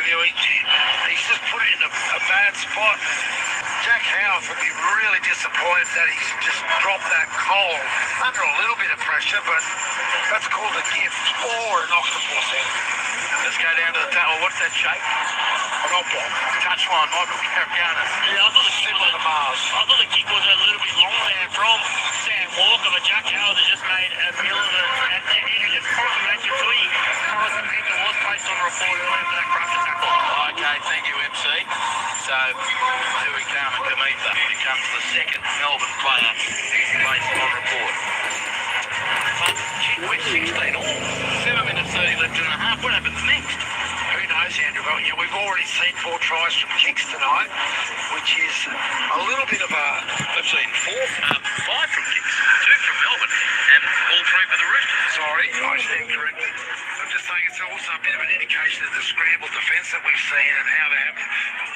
interview, he's just put it in a bad spot. Jack Howarth would be really disappointed that he's just dropped that goal under a little bit of pressure, but that's called a gift or an octopus. Let's go down to the table. What's that shape? An oblong. Touchline, Michael Carrianis. Yeah, I thought the kick was a little bit long there from Sam Walker, but Jack Howarth has just made a meal of it. And he just concentrated to you. It was placed on report earlier for that crusher tackle. Okay, thank you, MC. So, here we come, and Kamitha becomes the second Melbourne player placed on report. But, gee, we're 16 all. 7 minutes 30 left in the half. What happens next? Who knows, Andrew? Well, yeah, we've already seen 4 tries from kicks tonight, which is a little bit of a... We've seen 5 from kicks, 2 from Melbourne, and all 3 for the Roosters. Sorry, I stand corrected. I'm just saying it's also a bit of an indication of the scrambled defence that we've seen and how they have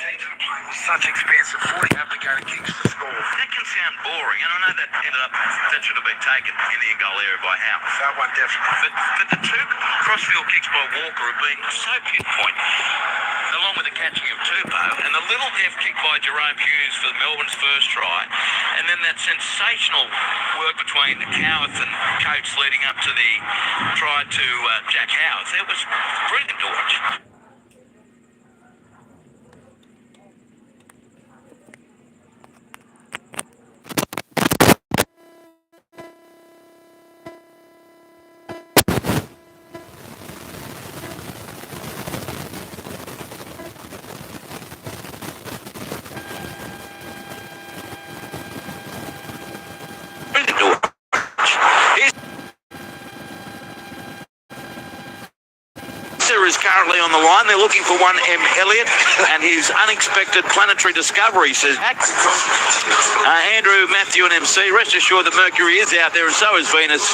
teams that are playing with such expansive footy have to go to kicks to score. That can sound boring, and I know that should have been taken in the in-goal area by Howe. That one definitely. But the 2 crossfield kicks by Walker have been so pinpoint, along with the catching of Tupou, and the little deft kick by Jerome Hughes for Melbourne's first try, and then that sensational work between Howarth and Coates leading up to the try to Jack Howarth. It was brilliant to watch. Is currently on the line. They're looking for one M. Elliott and his unexpected planetary discovery, says Andrew, Matthew and MC. Rest assured that Mercury is out there and so is Venus,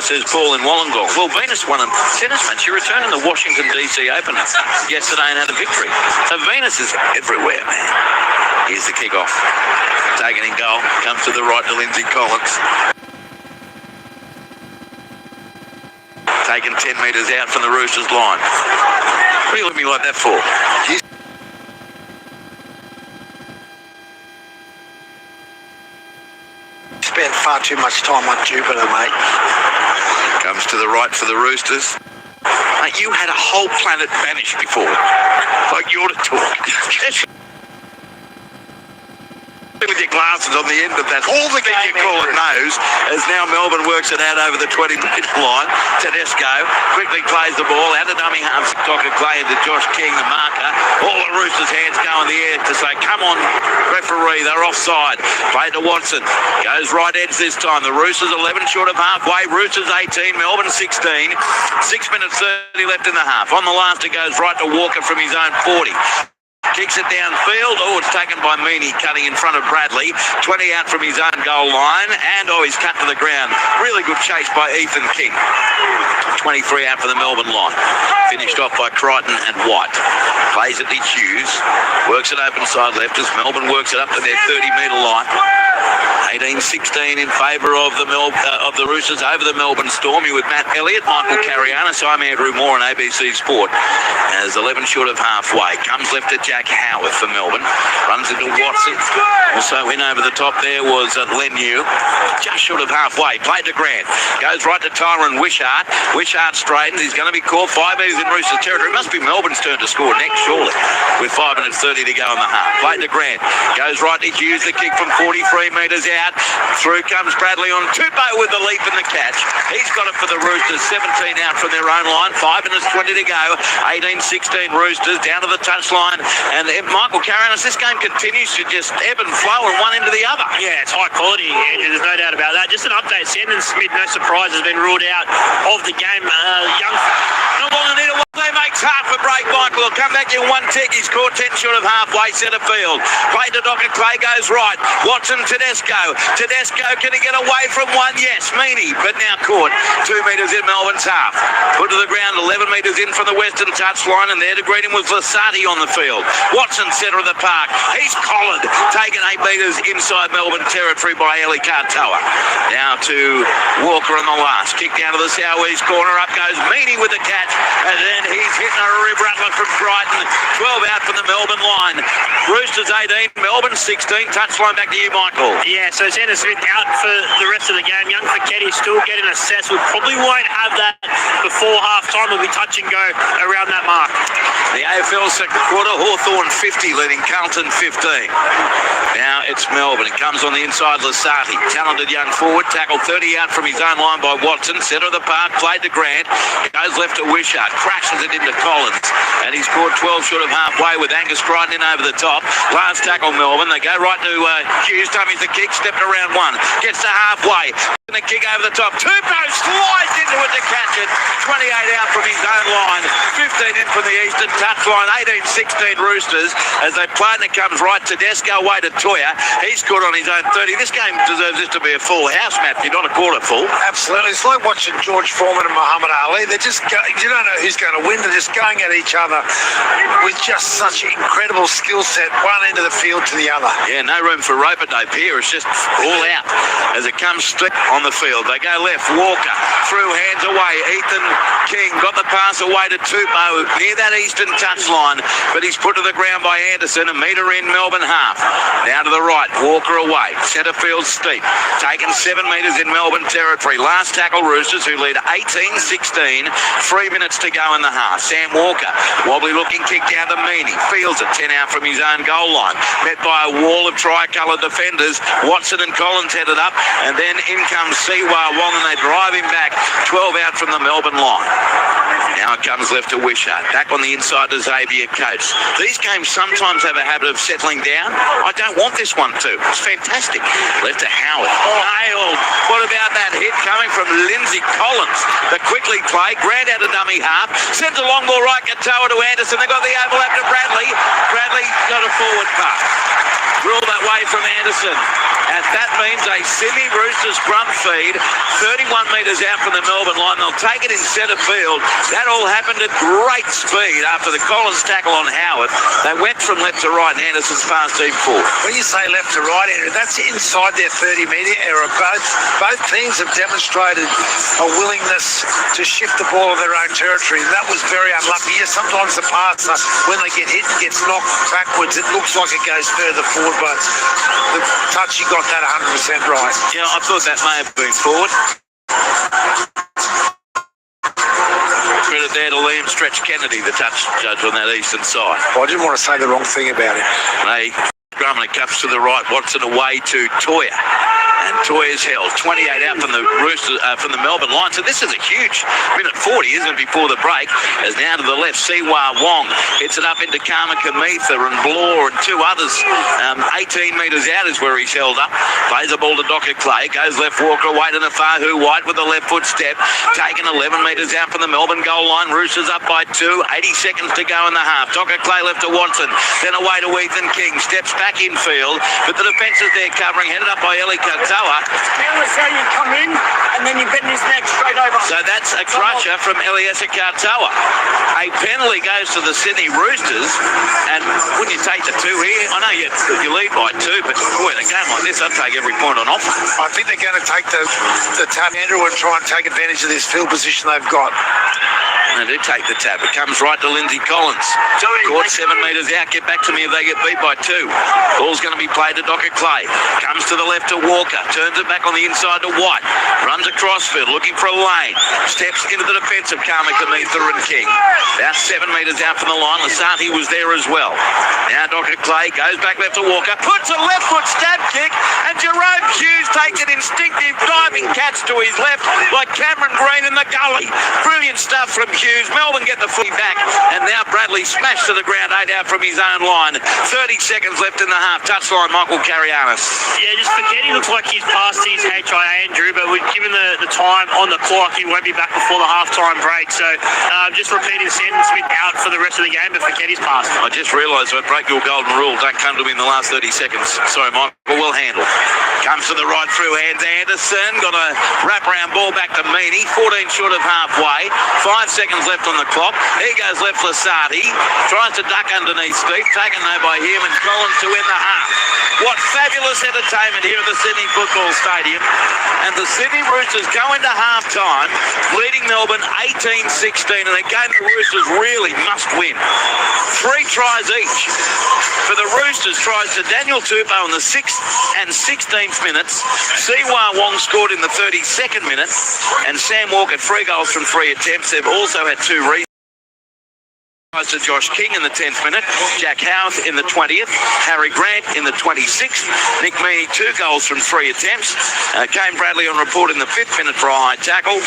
says Paul in Wollongong. Well, Venus won a tennis match. She returned in the Washington DC Open yesterday and had a victory. So Venus is everywhere, man. Here's the kick-off. Taken in goal. Comes to the right to Lindsay Collins. Taken 10 metres out from the Roosters line. What do you look at me like that for? You spend far too much time on Jupiter, mate. Comes to the right for the Roosters. Mate, you had a whole planet vanished before. Like you ought to talk. With your glasses on the end of that, all the game you call it nose, as now Melbourne works it out over the 20-metre line. Tedesco quickly plays the ball out of dummy half. Docker Clay into Josh King, the marker. All the Roosters' hands go in the air to say, come on, referee, they're offside. Play to Watson. Goes right edge this time. The Roosters 11 short of halfway. Roosters 18, Melbourne 16. 6 minutes 30 left in the half. On the last, it goes right to Walker from his own 40. Kicks it downfield. Oh, it's taken by Meaney, cutting in front of Bradley. 20 out from his own goal line. And, he's cut to the ground. Really good chase by Ethan King. 23 out for the Melbourne line. Finished off by Crichton and White. Plays it to Hughes. Works it open side left as Melbourne works it up to their 30-metre line. 18-16 in favour of the Roosters over the Melbourne Storm. You're with Matt Elliott, Michael Carrianis. I'm Andrew Moore on ABC Sport. As 11 short of halfway. Comes left to Jack Howarth for Melbourne. Runs into Watson. Also in over the top there was Leniu. Just short of halfway. Played to Grant. Goes right to Tyron Wishart. Wishart straightens. He's going to be caught 5 metres in Roosters territory. It must be Melbourne's turn to score next, surely. With 5 minutes 30 to go in the half. Played to Grant. Goes right to Hughes. The kick from 43 metres out. Through comes Bradley on Tupou with the leap and the catch. He's got it for the Roosters. 17 out from their own line. 5 minutes 20 to go. 18-16 Roosters down to the touchline. And Michael Carrianis, this game continues to just ebb and flow from one end to the other. Yeah, it's high quality, Andrew. There's no doubt about that. Just an update. Sandon Smith, no surprise, has been ruled out of the game. They makes half a break, Michael. He'll come back in one tick. He's caught 10 short of halfway centre field. Play to Docker Clay goes right. Watson, Tedesco. Tedesco, can he get away from one? Yes, Meaney, but now caught 2 metres in Melbourne's half. Put to the ground, 11 metres in from the western touchline, and there to greet him was Lasati on the field. Watson, centre of the park. He's collared, taken 8 metres inside Melbourne territory by Eli Katoa. Now to Walker on the last. Kick down to the southeast corner. Up goes Meaney with the catch, and then He's hitting a rib rattler from Brighton. 12 out from the Melbourne line. Roosters 18, Melbourne 16. Touchline back to you, Michael. Yeah, so Santa Smith out for the rest of the game. Young Fiketti still getting assessed. We probably won't have that before half-time. We'll be touch and go around that mark. The AFL second quarter, Hawthorn 50 leading Carlton 15. Now it's Melbourne. It comes on the inside, Lasati. Talented young forward. Tackled 30 out from his own line by Watson. Centre of the park, played to Grant. Goes left to Wishart. Crashes it into Collins. And he scored 12 short of halfway with Angus Crichton in over the top. Last tackle Melbourne. They go right to Hughes. Dummies the kick. Stepped around one. Gets to halfway. And the kick over the top. Tupou slides into it to catch it. 28 out from his own line. 15 in from the eastern touchline. 18-16 Roosters as they play, and it comes right to Tedesco away to Toya. He scored on his own 30. This game deserves this to be a full house, Matthew, not a quarter full. Absolutely. It's like watching George Foreman and Muhammad Ali. They're just you don't know who's going to win. They're just going at each other with just such incredible skill set, one end of the field to the other. Yeah, no room for rope-a-dope here. It's just all out as it comes straight on the field. They go left. Walker through, hands away. Ethan King got the pass away to Tupou near that eastern touchline, but he's put to the ground by Anderson. A metre in, Melbourne half. Now to the right. Walker away. Centre field steep. Taken 7 metres in Melbourne territory. Last tackle Roosters, who lead 18-16. 3 minutes to go in the half. Sam Walker, wobbly looking kick down to Meaney. Fields it 10 out from his own goal line. Met by a wall of tricolour defenders. Watson and Collins headed up, and then in comes Siwa Wong, and they drive him back. 12 out from the Melbourne line. Now it comes left to Wishart. Back on the inside to Xavier Coates. These games sometimes have a habit of settling down. I don't want this one to. It's fantastic. Left to Howard. Nailed. What about that hit coming from Lindsay Collins? The quickly play. Grant out a dummy half. Sends a long ball right, Katoa to Anderson. They got the overlap to Bradley. Bradley got a forward pass. Ruled that way from Anderson. And that means a Sydney Roosters scrum feed, 31 metres out from the Melbourne line. They'll take it in centre field. That all happened at great speed after the Collins tackle on Howard. They went from left to right, and Anderson's pass deep forward. When you say left to right, Andrew, that's inside their 30-metre area. Both teams have demonstrated a willingness to shift the ball in their own territory. That was very unlucky. Yes, sometimes the pass, when they get hit, gets knocked backwards. It looks like it goes further forward, but the touch, you got that 100% right. Yeah, I thought that may have been forward. Credit there to Liam Stretch Kennedy, the touch judge on that eastern side. Well, I didn't want to say the wrong thing about it. They scrum, and it comes to the right. Watson away to Toya. And Toya's held. 28 out from the Roosters, from the Melbourne line. So this is a huge minute 40, isn't it, before the break? As now to the left, Siwa Wong hits it up into Karma Kamitha and Blore and two others. 18 metres out is where he's held up. Plays the ball to Docker Clay. Goes left, Walker away to Nafahu White with a left foot step. Taken 11 metres out from the Melbourne goal line. Roosters up by 2. 80 seconds to go in the half. Docker Clay left to Watson. Then away to Ethan King. Steps back infield. But the defence is there covering. Headed up by Eli Katoa. That's how you come in, and then you bend his neck straight over. So that's a crusher from Eliesa Katoa. A penalty goes to the Sydney Roosters, and wouldn't you take the 2 here? I know you lead by 2, but boy, in a game like this, I'd take every point on offer. I think they're going to take the tap, Andrew, and try and take advantage of this field position they've got. They do take the tap. It comes right to Lindsay Collins. Caught 7 metres out. Get back to me if they get beat by 2. Ball's going to be played to Docker Clay. Comes to the left to Walker. Turns it back on the inside to White. Runs across field looking for a lane. Steps into the defence of Karma Kamitha and King. About 7 metres out from the line. Lasati was there as well. Now Docker Clay goes back left to Walker. Puts a left foot stab kick. And Jerome Hughes takes an instinctive diving catch to his left like Cameron Green in the gully. Brilliant stuff from Hughes. Melbourne get the footy back, and now Bradley smashed to the ground, 8 out from his own line. 30 seconds left in the half. Touchline, Michael Carianis. Yeah, just Fiketti looks like he's past his HIA, Andrew, but given the time on the clock, he won't be back before the half-time break. So just repeating Sandon Smith out for the rest of the game, but Fiketti's passed. I just realised I break your golden rule. Don't come to me in the last 30 seconds. Sorry, Mike. will handle. Comes to the right through hands. Anderson got a wrap-around ball back to Meany. 14 short of halfway. 5 seconds left on the clock. Here goes left Lasati. Tries to duck underneath Steve. Taken though by him and Collins to win the half. What fabulous entertainment here at the Sydney Football Stadium. And the Sydney Roosters go into half-time, leading Melbourne 18-16 in a game the Roosters really must win. 3 tries each. For the Roosters, tries to Daniel Tupou in the 6th and 16th minutes. Siwa Wong scored in the 32nd minute. And Sam Walker, 3 goals from 3 attempts. They've also had 2 to Josh King in the 10th minute, Jack Howarth in the 20th, Harry Grant in the 26th, Nick Meany 2 goals from 3 attempts, Kane Bradley on report in the 5th minute for a high tackle,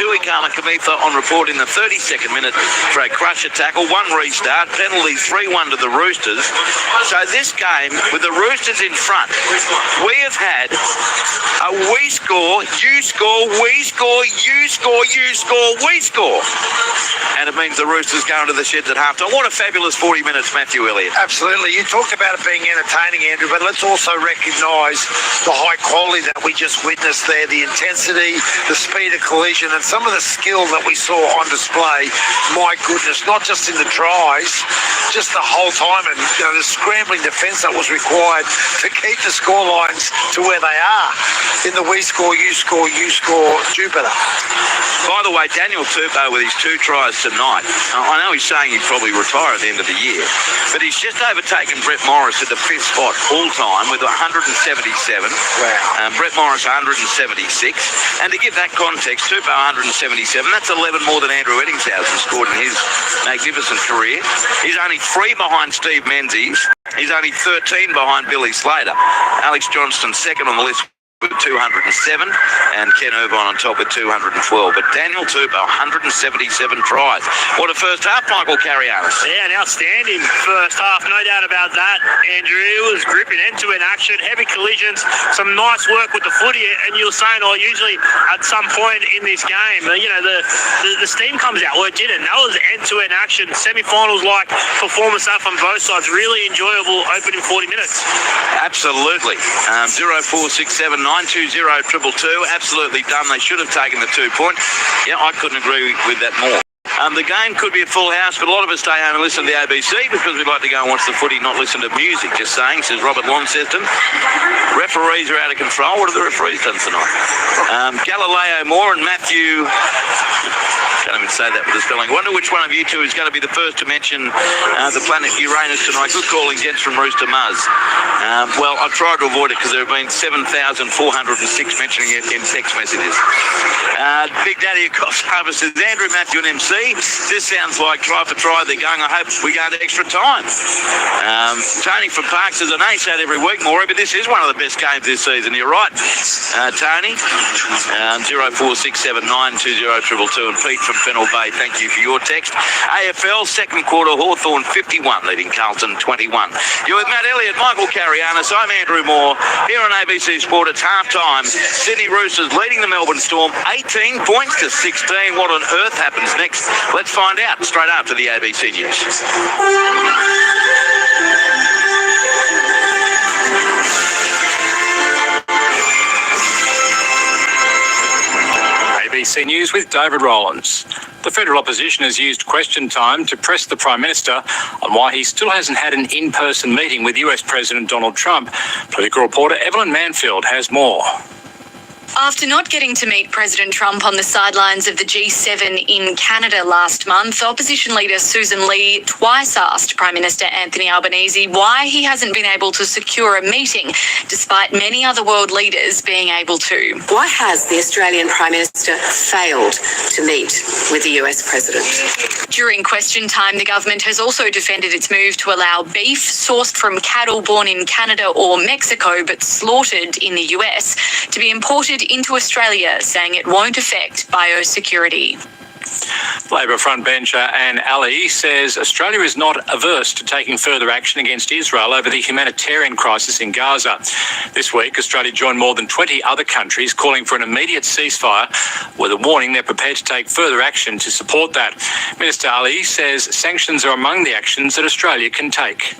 Tui Kamitha on report in the 32nd minute for a crusher tackle, 1 restart, penalties 3-1 to the Roosters. So this game, with the Roosters in front, we have had a we score, you score, we score, you score, you score, we score. And it means the Roosters go into the sheds at halftime. What a fabulous 40 minutes, Matthew Elliott. Absolutely. You talked about it being entertaining, Andrew, but let's also recognise the high quality that we just witnessed there, the intensity, the speed of collision, and some of the skill that we saw on display. My goodness, not just in the tries, just the whole time, and the scrambling defence that was required to keep the score lines to where they are in the we score, you score, you score Jupiter. By the way, Daniel Tupou with his 2 tries tonight. I know he's saying he'd probably retire at the end of the year, but he's just overtaken Brett Morris at the 5th spot all-time with 177. Wow. Brett Morris 176. And to give that context, Tupou 177, that's 11 more than Andrew Eddingshausen scored in his magnificent career. He's only 3 behind Steve Menzies. He's only 13 behind Billy Slater. Alex Johnston second on the list with 207, and Ken Irvine on top with 212. But Daniel Tupou, 177 tries. What a first half, Michael Carianis. Yeah, an outstanding first half, no doubt about that, Andrew. It was gripping, end-to-end action, heavy collisions, some nice work with the footy, and you were saying, usually at some point in this game, the steam comes out. Well, it didn't. That was end-to-end action, semi-finals-like performance up on both sides. Really enjoyable opening 40 minutes. Absolutely. 0467 920 222. Absolutely done. They should have taken the 2 point. Yeah, I couldn't agree with that more. The game could be a full house, but a lot of us stay home and listen to the ABC because we'd like to go and watch the footy, not listen to music. Just saying, says Robert Launceston. Referees are out of control. What have the referees done tonight? Galileo Moore and Matthew... Can't even say that with the spelling. Wonder which one of you two is going to be the first to mention the planet Uranus tonight. Good calling, gents from Rooster Muzz. Well, I've tried to avoid it because there have been 7,406 mentioning it in text messages. Big Daddy across Harbour says, Andrew, Matthew and MC, this sounds like try for try. They're going, I hope we go into extra time. Tony from Park says, I know you say it every week, Maury, but this is one of the best games this season. You're right, Tony. 0467 920 222 and Pete from Fennell Bay, thank you for your text. AFL, second quarter, Hawthorn 51, leading Carlton 21. You're with Matt Elliott, Michael Carianis, I'm Andrew Moore. Here on ABC Sport, it's half-time. Sydney Roosters leading the Melbourne Storm 18 points to 16. What on earth happens next? Let's find out straight after the ABC News. ABC News with David Rowlands. The federal opposition has used question time to press the Prime Minister on why he still hasn't had an in-person meeting with US President Donald Trump. Political reporter Evelyn Manfield has more. After not getting to meet President Trump on the sidelines of the G7 in Canada last month, opposition leader Susan Lee twice asked Prime Minister Anthony Albanese why he hasn't been able to secure a meeting, despite many other world leaders being able to. Why has the Australian Prime Minister failed to meet with the US President? During question time, the government has also defended its move to allow beef sourced from cattle born in Canada or Mexico but slaughtered in the US to be imported into Australia, saying it won't affect biosecurity. Labor frontbencher Anne Ali says Australia is not averse to taking further action against Israel over the humanitarian crisis in Gaza. This week, Australia joined more than 20 other countries calling for an immediate ceasefire, with a warning they're prepared to take further action to support that. Minister Ali says sanctions are among the actions that Australia can take.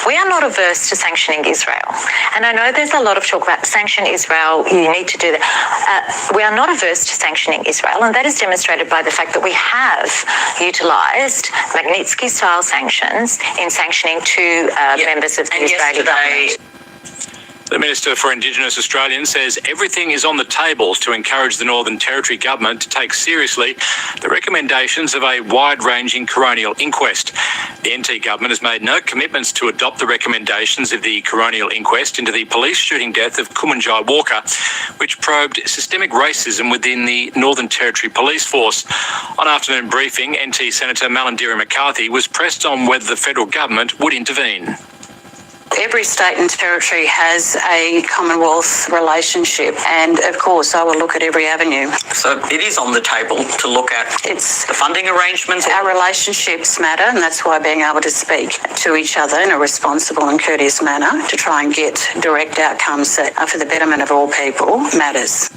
We are not averse to sanctioning Israel. And I know there's a lot of talk about sanction Israel, you need to do that. We are not averse to sanctioning Israel, and that is demonstrated by the fact that we have utilised Magnitsky-style sanctions in sanctioning two members of the Israeli government. The Minister for Indigenous Australians says everything is on the table to encourage the Northern Territory government to take seriously the recommendations of a wide-ranging coronial inquest. The NT government has made no commitments to adopt the recommendations of the coronial inquest into the police shooting death of Kumanjai Walker, which probed systemic racism within the Northern Territory Police Force. On afternoon briefing, NT Senator Malandiri McCarthy was pressed on whether the federal government would intervene. Every state and territory has a Commonwealth relationship, and of course I will look at every avenue. So it is on the table to look at the funding arrangements. Our relationships matter, and that's why being able to speak to each other in a responsible and courteous manner to try and get direct outcomes that are for the betterment of all people matters.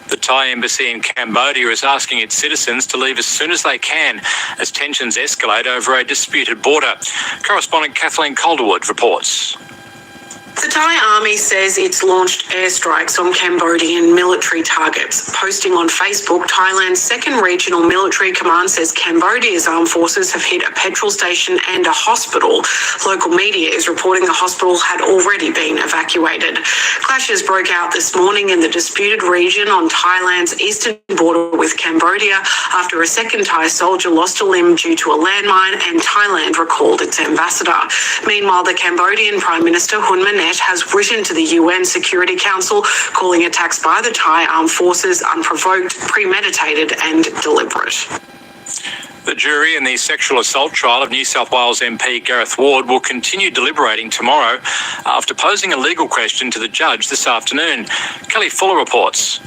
The Thai embassy in Cambodia is asking its citizens to leave as soon as they can as tensions escalate over a disputed border. Correspondent Kathleen Calderwood reports. The Thai army says it's launched airstrikes on Cambodian military targets. Posting on Facebook, Thailand's second regional military command says Cambodia's armed forces have hit a petrol station and a hospital. Local media is reporting the hospital had already been evacuated. Clashes broke out this morning in the disputed region on Thailand's eastern border with Cambodia after a second Thai soldier lost a limb due to a landmine and Thailand recalled its ambassador. Meanwhile, the Cambodian Prime Minister Hun Manet has written to the UN Security Council calling attacks by the Thai armed forces unprovoked, premeditated and deliberate. The jury in the sexual assault trial of New South Wales MP Gareth Ward will continue deliberating tomorrow after posing a legal question to the judge this afternoon. Kelly Fuller reports.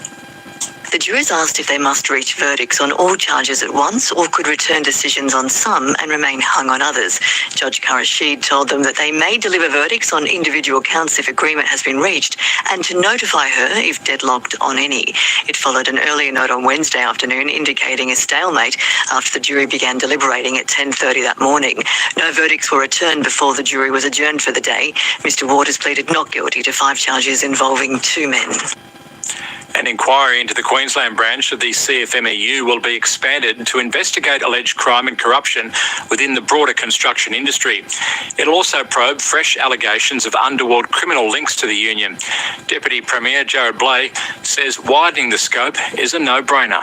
The jurors asked if they must reach verdicts on all charges at once or could return decisions on some and remain hung on others. Judge Karashid told them that they may deliver verdicts on individual counts if agreement has been reached and to notify her if deadlocked on any. It followed an earlier note on Wednesday afternoon indicating a stalemate after the jury began deliberating at 10:30 that morning. No verdicts were returned before the jury was adjourned for the day. Mr. Ward has pleaded not guilty to 5 charges involving 2 men. An inquiry into the Queensland branch of the CFMEU will be expanded to investigate alleged crime and corruption within the broader construction industry. It'll also probe fresh allegations of underworld criminal links to the union. Deputy Premier Jared Blake says widening the scope is a no-brainer.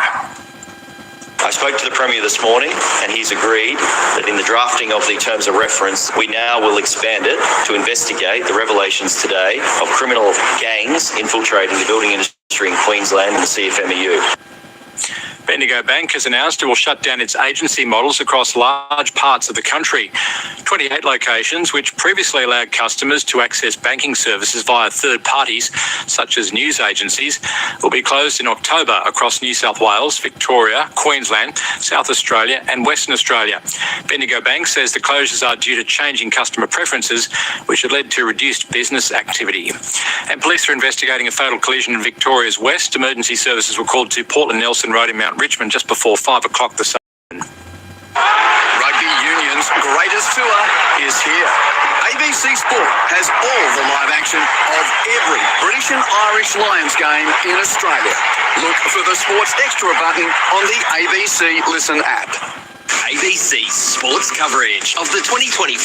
I spoke to the Premier this morning and he's agreed that in the drafting of the terms of reference, we now will expand it to investigate the revelations today of criminal gangs infiltrating the building industry in Queensland and the CFMEU. Bendigo Bank has announced it will shut down its agency models across large parts of the country. 28 locations, which previously allowed customers to access banking services via third parties, such as news agencies, will be closed in October across New South Wales, Victoria, Queensland, South Australia and Western Australia. Bendigo Bank says the closures are due to changing customer preferences, which have led to reduced business activity. And police are investigating a fatal collision in Victoria's West. Emergency services were called to Portland Nelson Road in Mount Richmond just before 5 o'clock this afternoon. Rugby Union's greatest tour is here. ABC Sport has all the live action of every British and Irish Lions game in Australia. Look for the Sports Extra button on the ABC Listen app. ABC Sports coverage of the 2025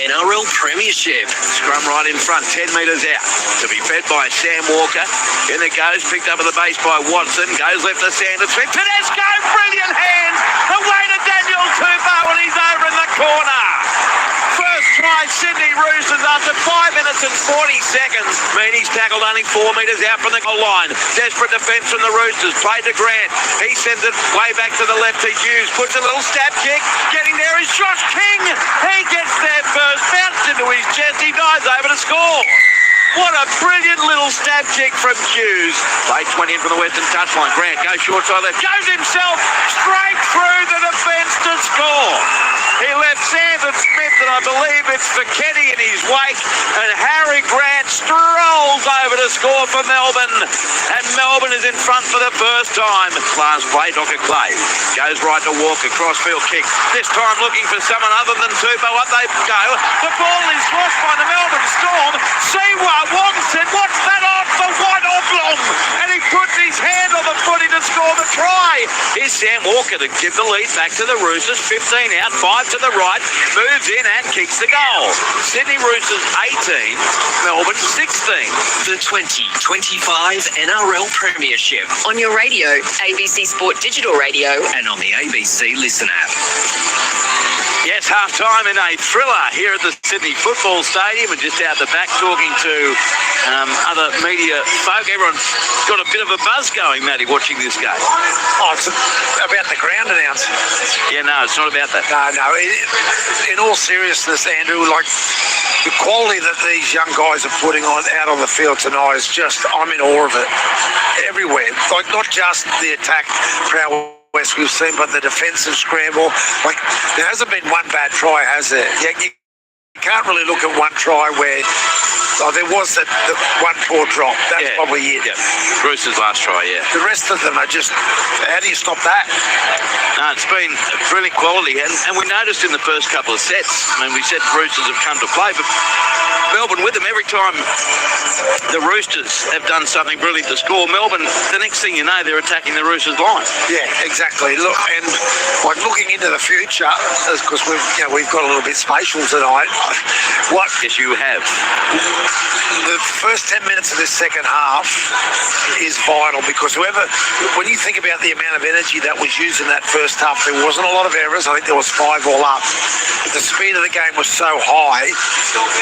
NRL Premiership. Scrum right in front, 10 metres out. To be fed by Sam Walker. In it goes, picked up at the base by Watson. Goes left to Sanders. Tedesco, brilliant hands. Away to Daniel Tupou and he's over in the corner. First try, Sydney Roosters after 5 minutes and 40 seconds. Meany's tackled only 4 metres out from the goal line. Desperate defence from the Roosters. Played to Grant. He sends it way back to the left to Hughes. Puts a little stab kick. Getting there is Josh King. He gets there first. Bounced into his chest. He dives over to score. What a brilliant little stab kick from Hughes. Played 20 in from the western touchline. Grant goes short side left. Goes himself straight through the defence to score. He left Sanders Smith and I believe it's Fiketti in his wake, and Harry Grant strolls over to score for Melbourne, and Melbourne is in front for the first time. Last play, Docker Clay goes right to Walker, crossfield kick, this time looking for someone other than Tupou. Up they go. The ball is lost by the Melbourne Storm. Siwa Wong said, what's that on for one oblong? And he puts his hand on the footy to score the try. Here's Sam Walker to give the lead back to the Roosters. 15 out, 5 to the right, moves in and kicks the goal. Sydney Roosters 18, Melbourne 16. The 2025 NRL Premiership On your radio, ABC Sport Digital Radio. and on the ABC Listen app. Yes, half-time in a thriller here at the Sydney Football Stadium, and just out the back talking to other media folk. Everyone's got a bit of a buzz going, Matty, watching this game. Oh, it's about the ground announcement. Yeah, no, it's not about that. No. In all seriousness, Andrew, like the quality that these young guys are putting out on the field tonight is just, I'm in awe of it. Everywhere. Like, not just the attack prowess we've seen, but the defensive scramble. Like, there hasn't been one bad try, has there? You can't really look at one try where there was the one poor drop. That's probably it. Yeah. Roosters' last try, yeah. The rest of them are just, how do you stop that? No, it's been brilliant quality, and we noticed in the first couple of sets, I mean, we said Roosters have come to play, but Melbourne with them every time the Roosters have done something brilliant to score. Melbourne, the next thing you know, they're attacking the Roosters line. Yeah, exactly. Look, and like looking into the future, because we've got a little bit spatial tonight. Yes, you have. The first 10 minutes of this second half is vital, because when you think about the amount of energy that was used in that first half, there wasn't a lot of errors. I think there was 5 all up. But the speed of the game was so high,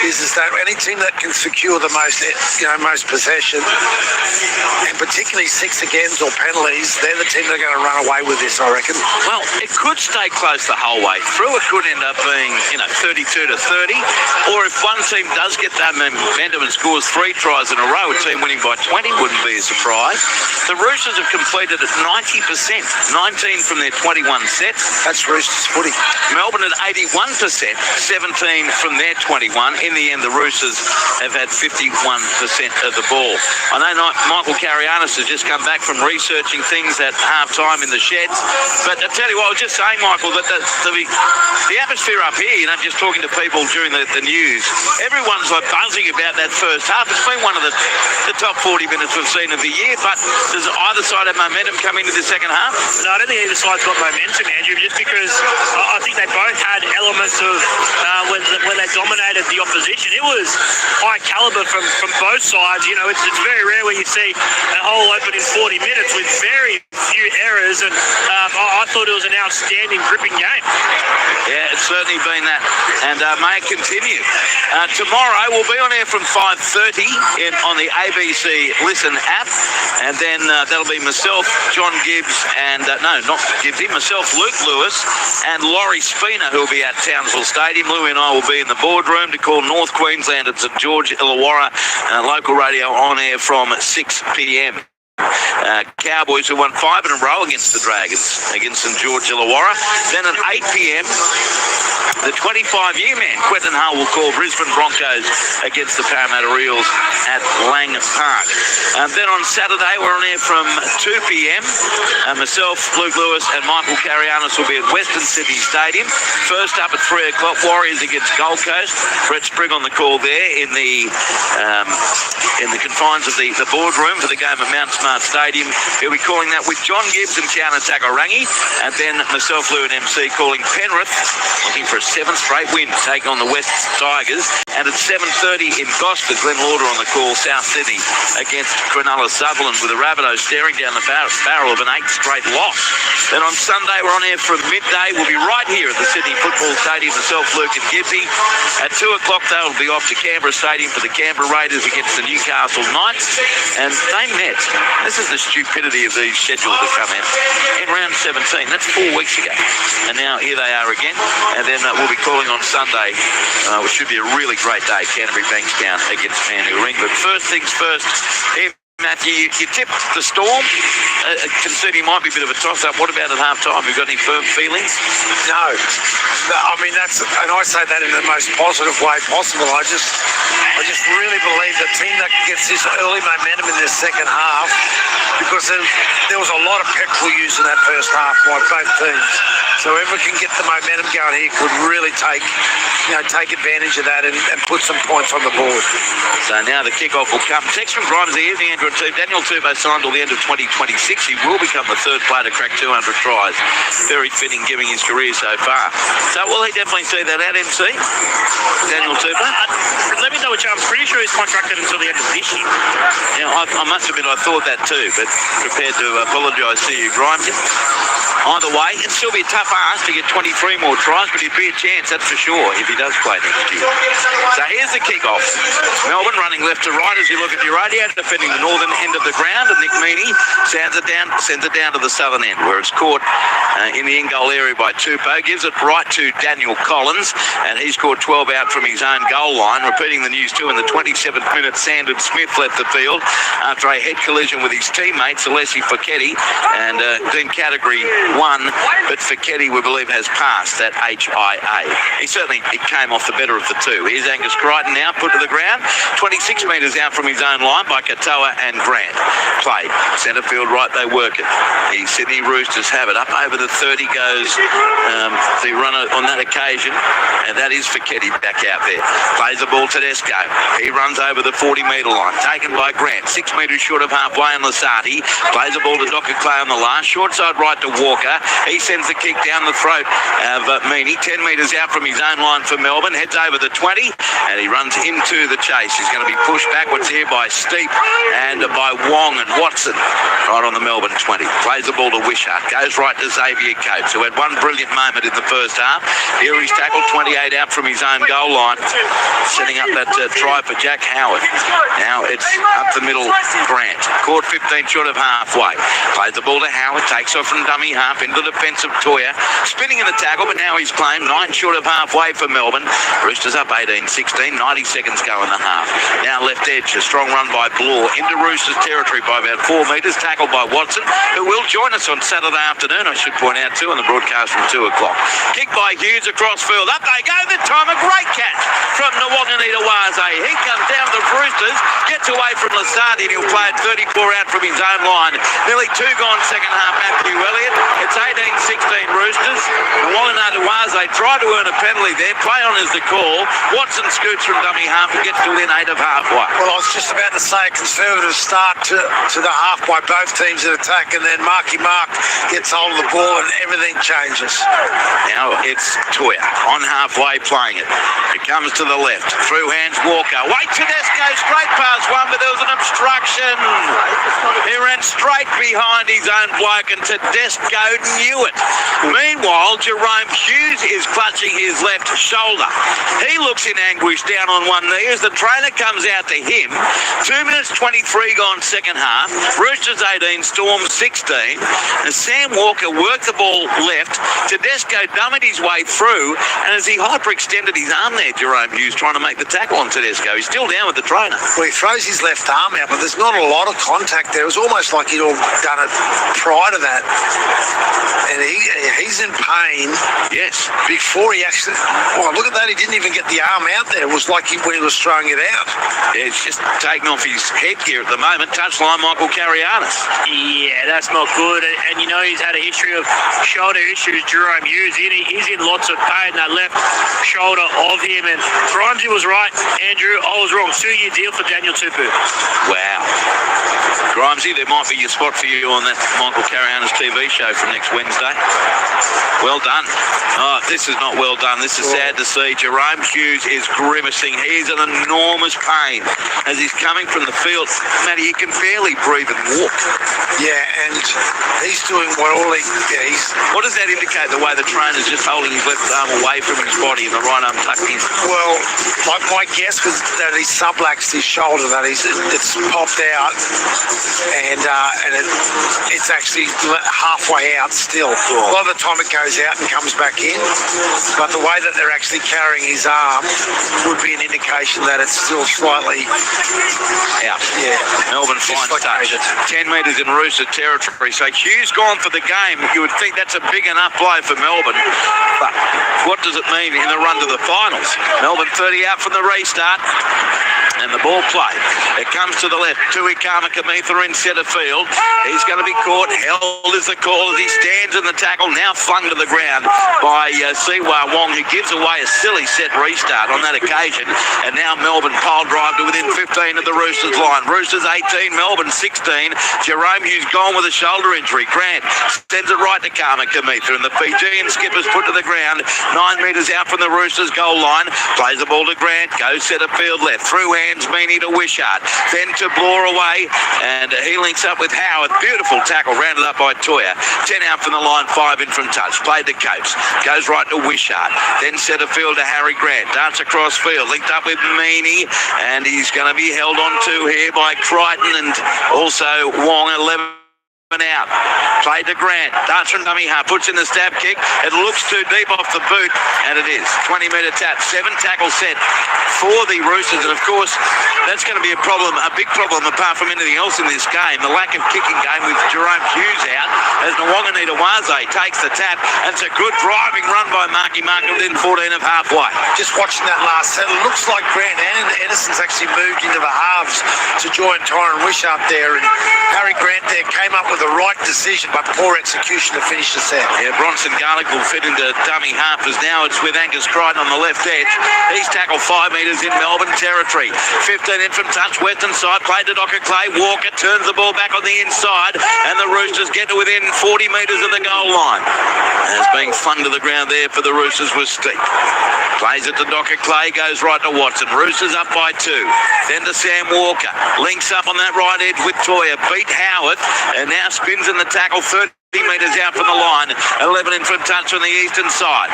is that any team that can secure the most possession, and particularly 6 agains or penalties, they're the team that are going to run away with this, I reckon. Well, it could stay close the whole way through. It could end up being, 32 to 30. Or if one team does get that momentum and scores 3 tries in a row, a team winning by 20 wouldn't be a surprise. The Roosters have completed at 90%, 19 from their 21 sets. That's Roosters footy. Melbourne at 81%, 17 from their 21. In the end, the Roosters have had 51% of the ball. I know Michael Carianis has just come back from researching things at half-time in the sheds, but I tell you what, I was just saying, Michael, that the atmosphere up here, just talking to people during the news, everyone's like buzzing about that first half. It's been one of the top 40 minutes we've seen of the year, but does either side have momentum coming into the second half? No, I don't think either side's got momentum, Andrew, just because I think they both had elements of when they dominated the opposition. It was high calibre from both sides. It's very rare when you see a whole open in 40 minutes with very few errors, and I thought it was an outstanding gripping game. Yeah, it's certainly been that, and may it continue. Tomorrow we'll be on air from 5:30 on the ABC Listen app, and then that'll be myself, John Gibbs, and not Gibbsy, myself, Luke Lewis, and Laurie Spina, who'll be at Townsville Stadium. Louie and I will be in the boardroom to call North Queensland at St George Illawarra, local radio on air from 6 p.m. Cowboys who won 5 in a row against the Dragons, against St George Illawarra. Then at 8 p.m, the 25-year man, Quentin Hull, will call Brisbane Broncos against the Parramatta Eels at Lang Park. Then on Saturday, we're on air from 2 p.m. Myself, Luke Lewis, and Michael Carianis will be at Western Sydney Stadium. First up at 3 o'clock, Warriors against Gold Coast. Brett Sprigg on the call there in the confines of the boardroom for the game at Mount Smart Stadium. He'll be calling that with John Gibbs and Tiana Takarangi, and then myself, Lou, and MC calling Penrith, looking for a 7th straight win, taking on the West Tigers. And at 7:30 in Gosford, Glenn Lauder on the call, South Sydney against Cronulla Sutherland, with the Rabbitohs staring down the barrel of an 8th straight loss. Then on Sunday, we're on air from midday. We'll be right here at the Sydney Football Stadium, myself, Luke, and Gibbsy. At 2 o'clock, they'll be off to Canberra Stadium for the Canberra Raiders against the Newcastle Knights. And they met. This is the stupidity of these schedules that come out. In round 17, that's 4 weeks ago. And now here they are again. And then we'll be calling on Sunday, which should be a really great day, Canterbury Bankstown against Manly Ring. But first things first, Matthew, you tipped the Storm. Conceding might be a bit of a toss-up. What about at half-time? Have you got any firm feelings? No, I mean and I say that in the most positive way possible. I just really believe the team that gets this early momentum in the second half, because there was a lot of petrol used in that first half by both teams. So whoever can get the momentum going here could really take advantage of that and put some points on the board. So now the kickoff will come. Text from Grimes, here's the Android team. Daniel Turbo signed till the end of 2026. He will become the third player to crack 200 tries. Very fitting, given his career so far. So will he definitely see that out, MC? Daniel Turbo? Let me double check. I'm pretty sure he's contracted until the end of this year. Yeah, I must admit I thought that too, but prepared to apologise to you, Grimes. Either way, it'd still be a tough ask to get 23 more tries, but he'd be a chance, that's for sure, if he does play next year. So here's the kick-off. Melbourne running left to right as you look at your radio, defending the northern end of the ground, and Nick Meaney sends it down to the southern end, where it's caught in the in-goal area by Tupou, gives it right to Daniel Collins, and he scored 12 out from his own goal line. Repeating the news too, in the 27th minute, Sandon Smith left the field after a head collision with his teammate, Alessi Focchetti, and deemed category 1, but Focchetti, we believe, has passed that HIA. He came off the better of the two. Here's Angus Crichton now put to the ground, 26 metres out from his own line by Katoa and Grant. Played centre field right, they work it. The Sydney Roosters have it. Up over the 30 goes the runner on that occasion, and that is Focchetti back out there. Plays the ball to Tedesco. He runs over the 40-metre line, taken by Grant, 6 metres short of halfway, and Lasati plays the ball to Dr. Clay on the last, short side right to Walker. He sends the kick down the throat of Meaney, 10 metres out from his own line for Melbourne, heads over the 20, and he runs into the chase. He's going to be pushed backwards here by Steep and by Wong and Watson, right on the Melbourne 20. Plays the ball to Wishart, goes right to Xavier Coates, who had one brilliant moment in the first half. Here he's tackled 28 out from his own goal line, setting up that try for Jack Howard. Now it's up the middle, Grant, caught 15 short of halfway. Plays the ball to Howard, takes off from dummy half into the defensive Toya, spinning in the tackle, but now he's claimed 9 short of halfway for Melbourne. Roosters up 18-16, 90 seconds go in the half. Now left edge, a strong run by Bloor into Roosters territory by about 4 metres, tackled by Watson, who will join us on Saturday afternoon, I should point out too, on the broadcast from 2 o'clock. Kick by Hughes across field, up they go, this time a great catch from Nawangani Tawaze. He comes down to the Roosters, gets away from Lasati, and he'll play it 34 out from his own line. Nearly 2 gone second half, Matthew Elliott. It's 18-16 Roosters. Nawangani Tawaze tried to earn a penalty there, play on is the call. Watson scoots from dummy half and gets to within 8 of halfway. Well, I was just about to say a conservative start to the half by both teams in attack, and then Marky Mark gets hold of the ball and everything changes. Now it's Toya on halfway playing it. It comes to the left. Through hands Walker. Wait, Tedesco straight past one, but there was an obstruction. He ran straight behind his own bloke, and Tedesco knew it. Meanwhile, Jerome Hughes is clutching his left shoulder. He looks in anguish down on one knee as the trainer comes out to him. 2 minutes 23 gone second half. Roosters 18, Storm 16. And Sam Walker worked the ball left. Tedesco dummied his way through, and as he hyperextended his arm there, Jerome Hughes trying to make the tackle on Tedesco. He's still down with the trainer. Well, he throws his left arm out, but there's not a lot of contact there. It was almost like he'd all done it prior to that. And he's in pain. Yes. Before he actually... Oh, look at that. He didn't even get the arm out there. It was like when he was throwing it out. Yeah, it's just taken off his headgear at the moment. Touchline, Michael Carianis. Yeah, that's not good. And you know he's had a history of shoulder issues, Jerome Hughes. He's in lots of pain, that left shoulder of him. And Grimesy was right, Andrew. I was wrong. 2-year deal for Daniel Tupou. Wow. Grimesy, there might be a spot for you on that Michael Carianis TV show from next Wednesday. Well done. Oh, this is not well done. This is sad to see. Jerome Hughes is grimacing. He's in enormous pain as he's coming from the field. Matty, he can barely breathe and walk. Yeah, and he's doing what all he... What does that indicate, the way the trainer's just holding his left arm away from his body and the right arm tucked in? Well, Well, my guess was that he subluxed his shoulder, that it's popped out, and it's actually halfway out still. By the time it goes out and comes back in, but the way that they're actually carrying his arm would be an indication that it's still slightly out. Yeah. Melbourne finds touch. 10 metres in Rooster territory. So Hughes gone for the game. You would think that's a big enough blow for Melbourne. But what does it mean in the run to the finals? Melbourne 30 out from the restart. And the ball played. It comes to the left. Tui Kamakamitha in centre field. He's going to be caught. Held is the call as he stands in the tackle. Now flung to the ground by Siwa Wong, who gives away a silly set restart on that occasion. And now Melbourne pile drive to within 15 of the Roosters line. Roosters 18, Melbourne 16. Jerome Hughes gone with a shoulder injury. Grant sends it right to Kamakamitha, and the Fijian skipper's put to the ground 9 metres out from the Roosters goal line. Plays the ball to Grant. Goes centre field left. Through hands Meany to Wishart. Then to Bloor away, and he links up with Howard. Beautiful tackle rounded up by Toya. 10 out from the line, 5 in from touch. Played to Coates. Goes right to Wishart. Then centre field to Harry Grant. Dance across field. Linked up with Meany, and he's going to be held on to here by Crichton and also Wong. 11 out. Played to Grant. Darts from dummy half. Puts in the stab kick. It looks too deep off the boot, and it is. 20-metre tap. 7 tackle set for the Roosters, and of course that's going to be a problem, a big problem apart from anything else in this game. The lack of kicking game with Jerome Hughes out as Nwanganita-Waze takes the tap, and it's a good driving run by Marky Mark within 14 of halfway. Just watching that last set, it looks like Grant and Edison's actually moved into the halves to join Tyron Wishart there, and Harry Grant there came up with the right decision, but poor execution to finish the set. Yeah, Bronson Garlick will fit into dummy half as now it's with Angus Crichton on the left edge. He's tackled 5 metres in Melbourne territory. 15 in from touch, western side, played to Docker Clay. Walker turns the ball back on the inside, and the Roosters get to within 40 metres of the goal line. And it's being flung to the ground there for the Roosters was steep. Plays it to Docker Clay, goes right to Watson. Roosters up by 2. Then to Sam Walker. Links up on that right edge with Toya. Beat Howard, and now spins in the tackle 30 metres out from the line. 11 in from touch on the eastern side.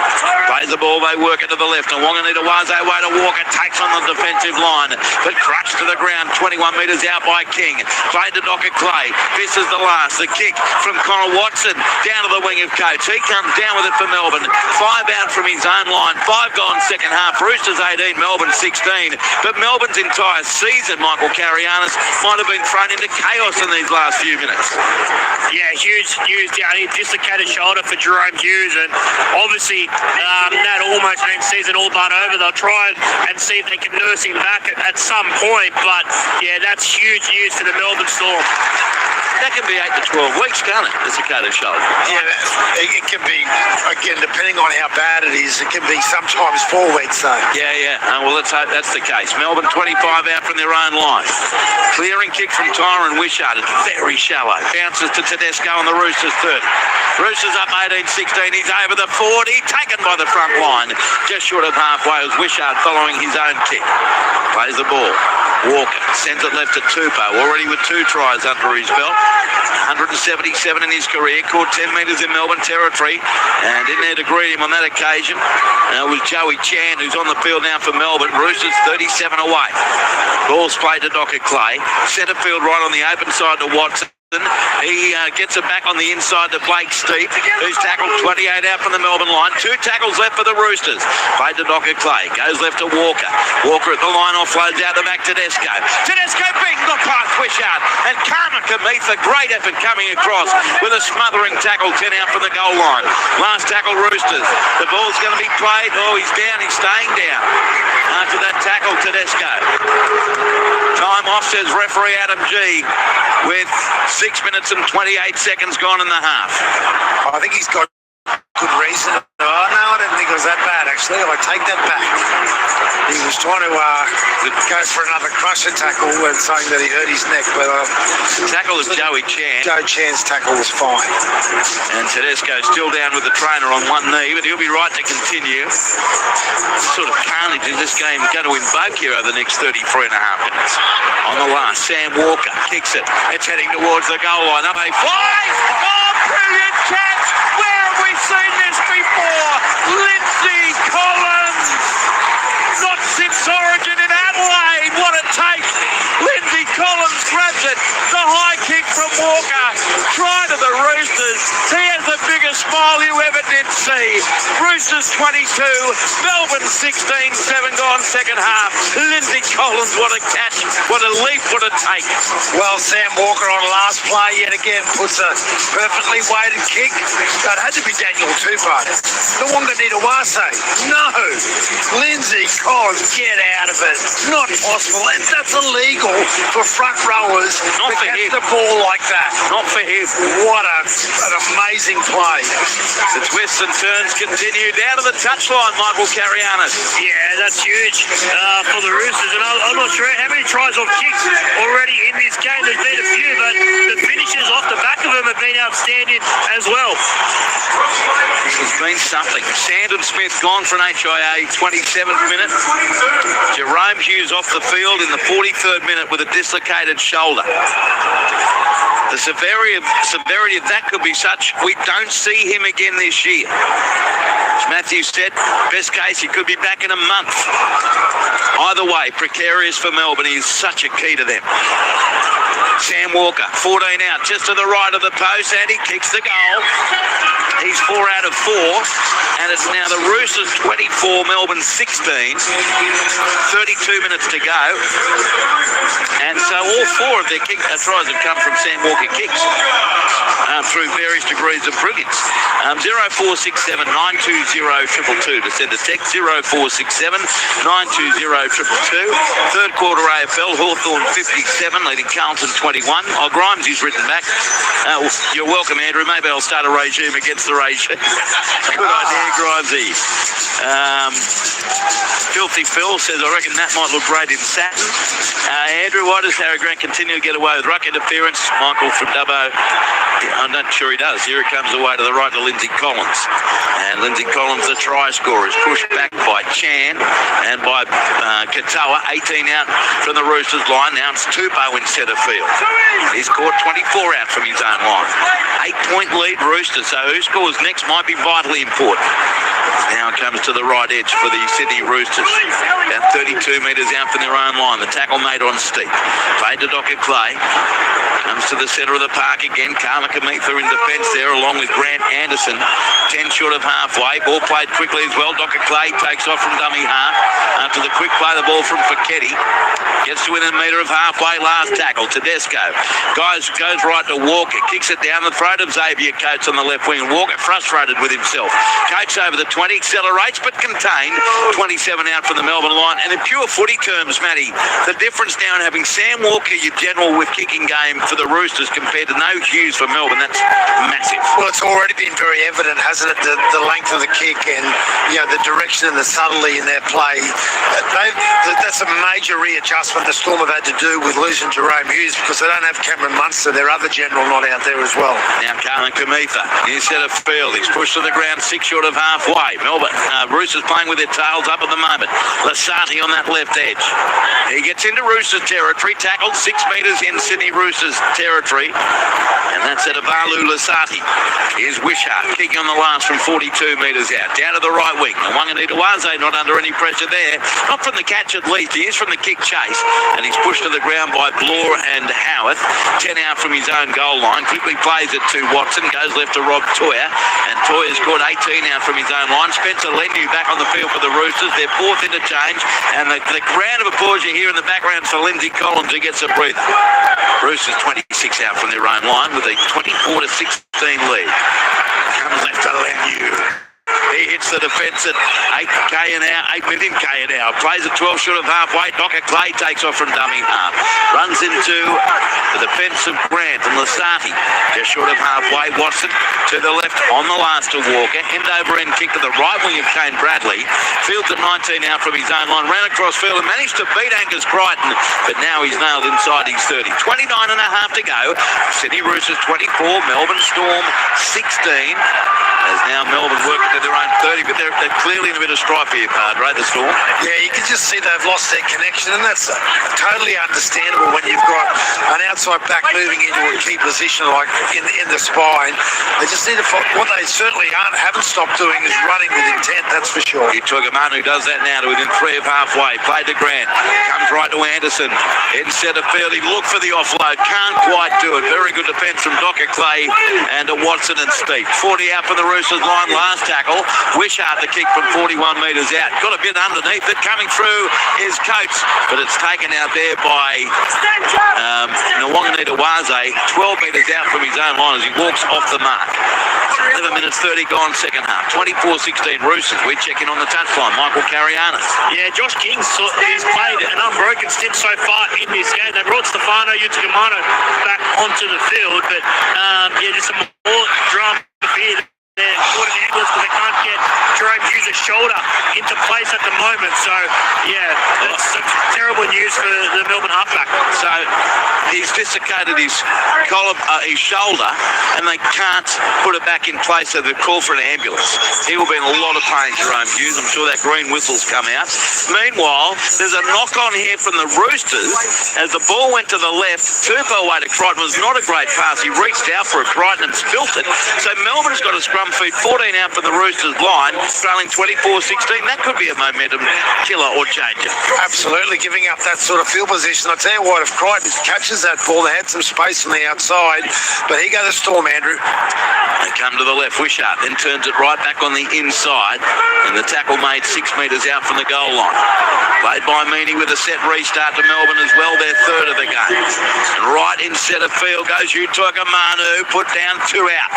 Plays the ball, they work it to the left. And Nwanganita-Waze way to Walker. Takes on the defensive line, but crushed to the ground 21 metres out by King. Played to Docker Clay. This is the last. The kick from Connor Watson down to the wing of Coates. He comes down with it for Melbourne. 5 out from his own line. 5 gone second half. Roosters 18, Melbourne 16. But Melbourne's entire season, Michael Carianis, might have been thrown into chaos in these last few minutes. Yeah, Hughes down here, dislocated shoulder for Jerome Hughes, and obviously that almost means season all but over. They'll try and see if they can nurse him back at some point, but yeah, that's huge news for the Melbourne Storm. That can be 8 to 12 weeks, can't it? Dislocated shoulder. Yeah, it can be, again, depending on how bad it is, it can be sometimes 4 weeks though. Yeah. Well, let's hope that's the case. Melbourne 25 out from their own line. Clearing kick from Tyron Wishart. It's very shallow. Bounces to Tedesco on the Roosters 30. Roosters up 18-16. He's over the 40. Taken by the front line. Just short of halfway was Wishart following his own kick. Plays the ball. Walker sends it left to Tupou. Already with 2 tries under his belt. 177 in his career. Caught 10 metres in Melbourne territory. And in there to greet him on that occasion was Joey Chan, who's on the field now for Melbourne. Roosters 37 away. Ball's played to Docker Clay. Centre field right on the open side to Watson. He gets it back on the inside to Blake Steep, who's tackled 28 out from the Melbourne line. 2 tackles left for the Roosters. Played to Docker Clay. Goes left to Walker. Walker at the line, offloads out the back to Tedesco. Tedesco beaten the pass, Wishart. And Kamakamitha, great effort coming across with a smothering tackle 10 out from the goal line. Last tackle, Roosters. The ball's going to be played. Oh, he's down. He's staying down. After that tackle, Tedesco. Time off, says referee Adam G, with 6 minutes and 28 seconds gone in the half. I think he's got good reason. Oh, no, I didn't think it was that bad, actually. I take that back. He was trying to go for another crusher tackle and saying that he hurt his neck, but tackle is Joey Chan. Joe Chan's tackle was fine. And Tedesco still down with the trainer on one knee, but he'll be right to continue. Sort of carnage is this game going to invoke here over the next 33 and a half minutes. On the last, Sam Walker kicks it. It's heading towards the goal line. Up a fly! Oh, brilliant catch! Where have we seen this before? Lindsay Collins! Not Walker, try to the Roosters. He has the biggest smile you ever did see. Roosters 22, Melbourne 16, 7 gone second half. Lindsay Collins, what a catch, what a leap, what a take. Well, Sam Walker on last play yet again puts a perfectly weighted kick. That had to be Daniel Tupou. The Wanganitawase. No. Lindsay Collins, get out of it. Not possible. And that's illegal for front rowers Not to for catch him. the ball like that. Not for him. What an amazing play. The twists and turns continue down to the touchline, Michael Carianis. Yeah, that's huge for the Roosters. And I'm not sure how many tries or kicks already in this game. There's been a few, but the finishes off the back of them have been outstanding as well. This has been something. Sandon Smith gone for an HIA 27th minute. Jerome Hughes off the field in the 43rd minute with a dislocated shoulder. The severity of that could be such we don't see him again this year. As Matthew said, best case he could be back in a month. Either way, precarious for Melbourne. He's such a key to them. Sam Walker, 14 out, just to the right of the post, and he kicks the goal. He's 4 out of 4, and it's now the Roosters 24, Melbourne 16. 32 minutes to go, and so all 4 of their tries have come from Sam Walker kicks through various degrees of brilliance. 0467 920 222 to send a text. 0467 920 222. Third quarter AFL, Hawthorn 57, leading Carlton 21. Oh, Grimes is written back. You're welcome, Andrew. Maybe I'll start a regime against the regime. Good idea, Grimesy. Filthy Phil says, I reckon that might look great in satin. Andrew, why does Harry Grant continue to get away with ruck interference? Michael from Dubbo. I'm not sure he does. Here it comes away to the right to Lindsay Collins. And Lindsay Collins, the try scorer, is pushed back by Chan and by Katoa. 18 out from the Roosters line. Now it's Tupou in centre field. He's caught 24 out from his own line. 8-point lead Roosters, so who scores next might be vitally important. Now it comes to the right edge for the Sydney Roosters. About 32 metres out from their own line. The tackle made on steep. Played to Docker Clay. Comes to the centre of the park again. Karma Kamitha in defence there along with Grant Anderson. 10 short of halfway. Ball played quickly as well. Docker Clay takes off from dummy half. After the quick play, the ball from Fiketti. Gets to within a metre of halfway. Last tackle. Tedesco. Goes right to Walker. Kicks it down the throat of Xavier Coates on the left wing. Walker frustrated with himself. Coates over the 20. Accelerates but contained. 27 out from the Melbourne line. And in pure footy terms, Matty, the difference now in having Sam Walker, your general with kicking game for the Roosters compared to no Hughes for Melbourne, that's massive. Well, it's already been very evident, hasn't it, the length of the kick and the direction and the subtlety in their play. That's a major readjustment the Storm have had to do with losing Jerome Hughes because they don't have Cameron Munster, their other general, not out there as well. Now Carmen Kamitha, instead of field, he's pushed to the ground 6 short of halfway. Melbourne, Roosters playing with their tails up at the moment. Lasati on that left edge. He gets into Roosters territory, tackled 6 metres in Sydney Roosters territory, and that's at Avalu Lasati. Here's Wishart kicking on the last from 42 metres out. Down to the right wing. Wanganitawase not under any pressure there. Not from the catch at least. He is from the kick chase. And he's pushed to the ground by Bloor and Howarth. 10 out from his own goal line. Quickly plays it to Watson. Goes left to Rob Toyer. And Toyer's caught 18 out from his own line. Spencer Lenu back on the field for the Roosters. Their 4th interchange. And the round of applause you hear in the background for Lindsay Collins, who gets a breather. Roosters 26 out from their own line with a 24-16 lead. Comes left to Lenu. He hits the defence at 8k an hour, 8 million k an hour. Plays at 12 short of halfway. Docker Clay takes off from dummy half. Runs into the defence of Grant and Lasati. Just short of halfway. Watson to the left on the last to Walker. End over end kick to the right wing of Kane Bradley. Fields at 19 out from his own line. Ran across field and managed to beat Angus Crichton. But now he's nailed inside his 30. 29 and a half to go. Sydney Roosters 24. Melbourne Storm 16. As now Melbourne work into their own 30, but they're clearly in a bit of strife here, Padre, the Storm. Yeah, you can just see they've lost their connection, and that's totally understandable when you've got an outside back moving into a key position like in the spine. They just need to. What they certainly haven't stopped doing is running with intent. That's for sure. You took a man who does that now to within 3 of halfway. Played to Grant. Comes right to Anderson. In centre field, he looked for the offload. Can't quite do it. Very good defence from Docker Clay and Watson and Steep. 40 out from the Roosters line. Last tackle. Wishart the kick from 41 metres out. Got a bit underneath it. Coming through is Coates, but it's taken out there by Nwanganita-Waze. 12 metres out from his own line as he walks off the mark. 11 minutes 30 gone second half. 24-16 Roosters. We check in on the touchline. Michael Carianis. Yeah, Josh King's he's played an unbroken stint so far in this game. They brought Stefano Utogamano back onto the field, but just some more drama here. They're short of ambulance because they can't get Jerome Hughes' shoulder into place at the moment. So, yeah, that's some terrible news for the Melbourne halfback. So he's dislocated his column, his shoulder, and they can't put it back in place, so they call for an ambulance. He will be in a lot of pain, Jerome Hughes. I'm sure that green whistle's come out. Meanwhile, there's a knock-on here from the Roosters as the ball went to the left. Tupou away to Crichton. Was not a great pass. He reached out for it, Crichton, and spilt it. So Melbourne's got a scrum feed, 14 out for the Roosters line, trailing 24-16. That could be a momentum killer or changer. Absolutely, giving up that sort of field position. I'll tell you what, if Crichton catches that ball, they had some space on the outside, but here go the Storm, Andrew. They come to the left. Wishart then turns it right back on the inside, and the tackle made 6 metres out from the goal line. Played by Meany with a set restart to Melbourne as well, their third of the game. And right in centre field goes Utogamanu, put down 2 out.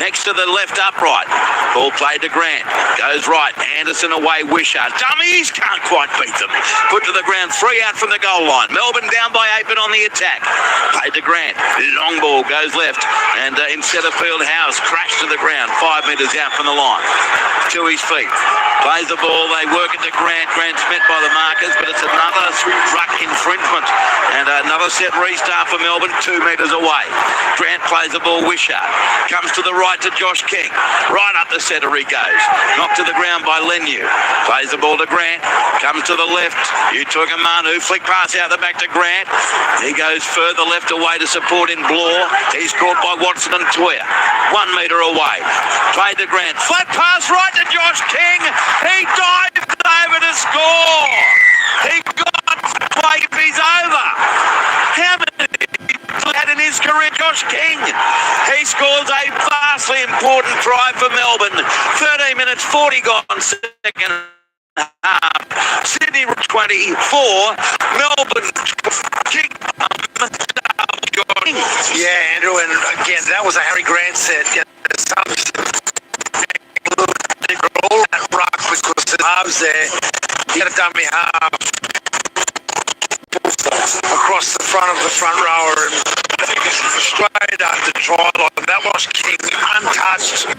Next to the left upright. Ball played to Grant. Goes right. Anderson away. Wishart. Dummies can't quite beat them. Put to the ground. 3 out from the goal line. Melbourne down by 8 but on the attack. Played to Grant. Long ball goes left. And in centre field, House crashed to the ground. 5 metres out from the line. To his feet. Plays the ball. They work it to Grant. Grant's met by the markers, but it's another ruck infringement. And another set restart for Melbourne 2 metres away. Grant plays the ball. Wishart. Comes to the right to Josh King. Right up the centre he goes. Knocked to the ground by Leniu. Plays the ball to Grant. Comes to the left. Utogamanu. Flick pass out the back to Grant. He goes further left away to support in Bloor. He's caught by Watson and Toya. 1 metre away. Played to Grant. Flat pass right to Josh King. He dived over to score. He got the play if he's over. How many had in his career, Josh King? He scores a vastly important try for Melbourne. 13 minutes 40 gone second half. Sydney 24, Melbourne kick. Yeah, Andrew, and again, that was a Harry Grant set. All that ruck because the halves there. You had a dummy half across the front of the front rower and straight up the try line. That was King, untouched.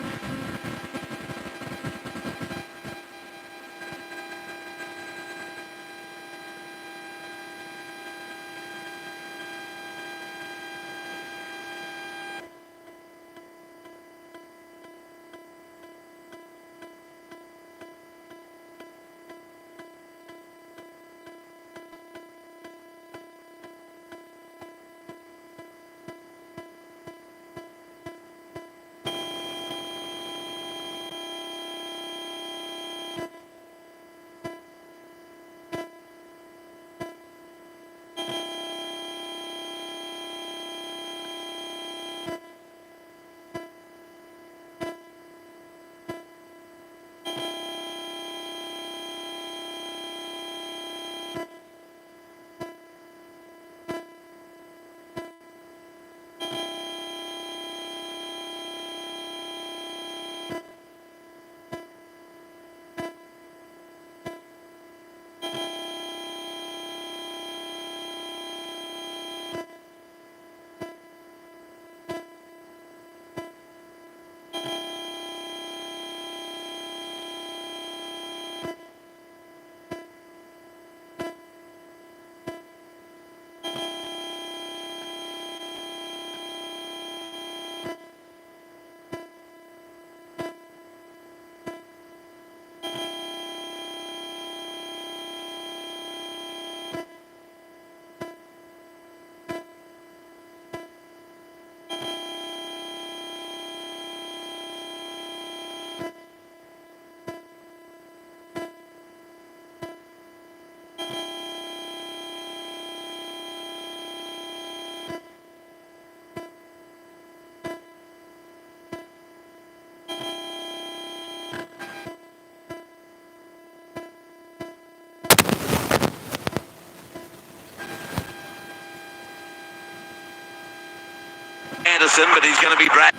Anderson, but he's going to be dragged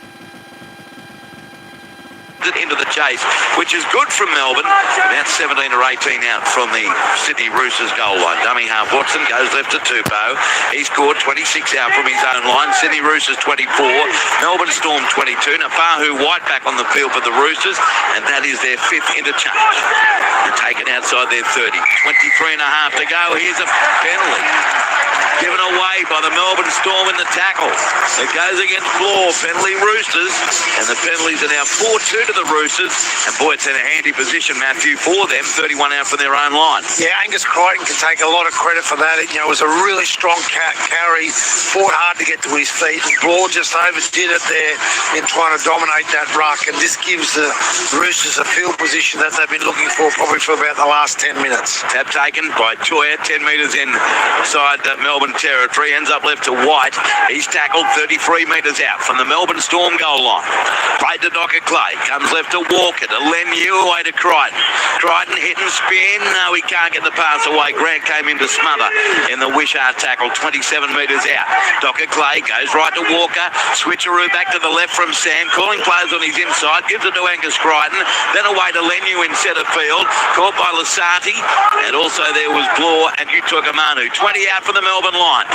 into the chase, which is good from Melbourne. About 17 or 18 out from the Sydney Roosters goal line. Dummy half Watson goes left to Tupou. He scored 26 out from his own line. Sydney Roosters 24. Melbourne Storm 22. Napahu White back on the field for the Roosters, and that is their fifth interchange. They're taken outside their 30. 23 and a half to go. Here's a penalty given away by the Melbourne Storm in the tackle. It goes against Bloor. Penalty Roosters, and the penalties are now 4-2 to the Roosters, and boy, it's in a handy position, Matthew, for them. 31 out from their own line. Yeah, Angus Crichton can take a lot of credit for that. It was a really strong carry, fought hard to get to his feet, and Bloor just overdid it there in trying to dominate that ruck, and this gives the Roosters a field position that they've been looking for probably for about the last 10 minutes. Tap taken by Choya, 10 metres inside Melbourne territory, ends up left to White. He's tackled 33 metres out from the Melbourne Storm goal line. Played to Docker Clay, comes left to Walker, to Lemieux, away to Crichton. Crichton hit and spin, no, he can't get the pass away. Grant came in to smother in the Wishart tackle, 27 metres out. Docker Clay goes right to Walker, switcheroo back to the left from Sam, calling players on his inside, gives it to Angus Crichton, then away to Lemieux in centre field, caught by Lasati, and also there was Bloor and Utoikamanu. 20 out from the Melbourne line.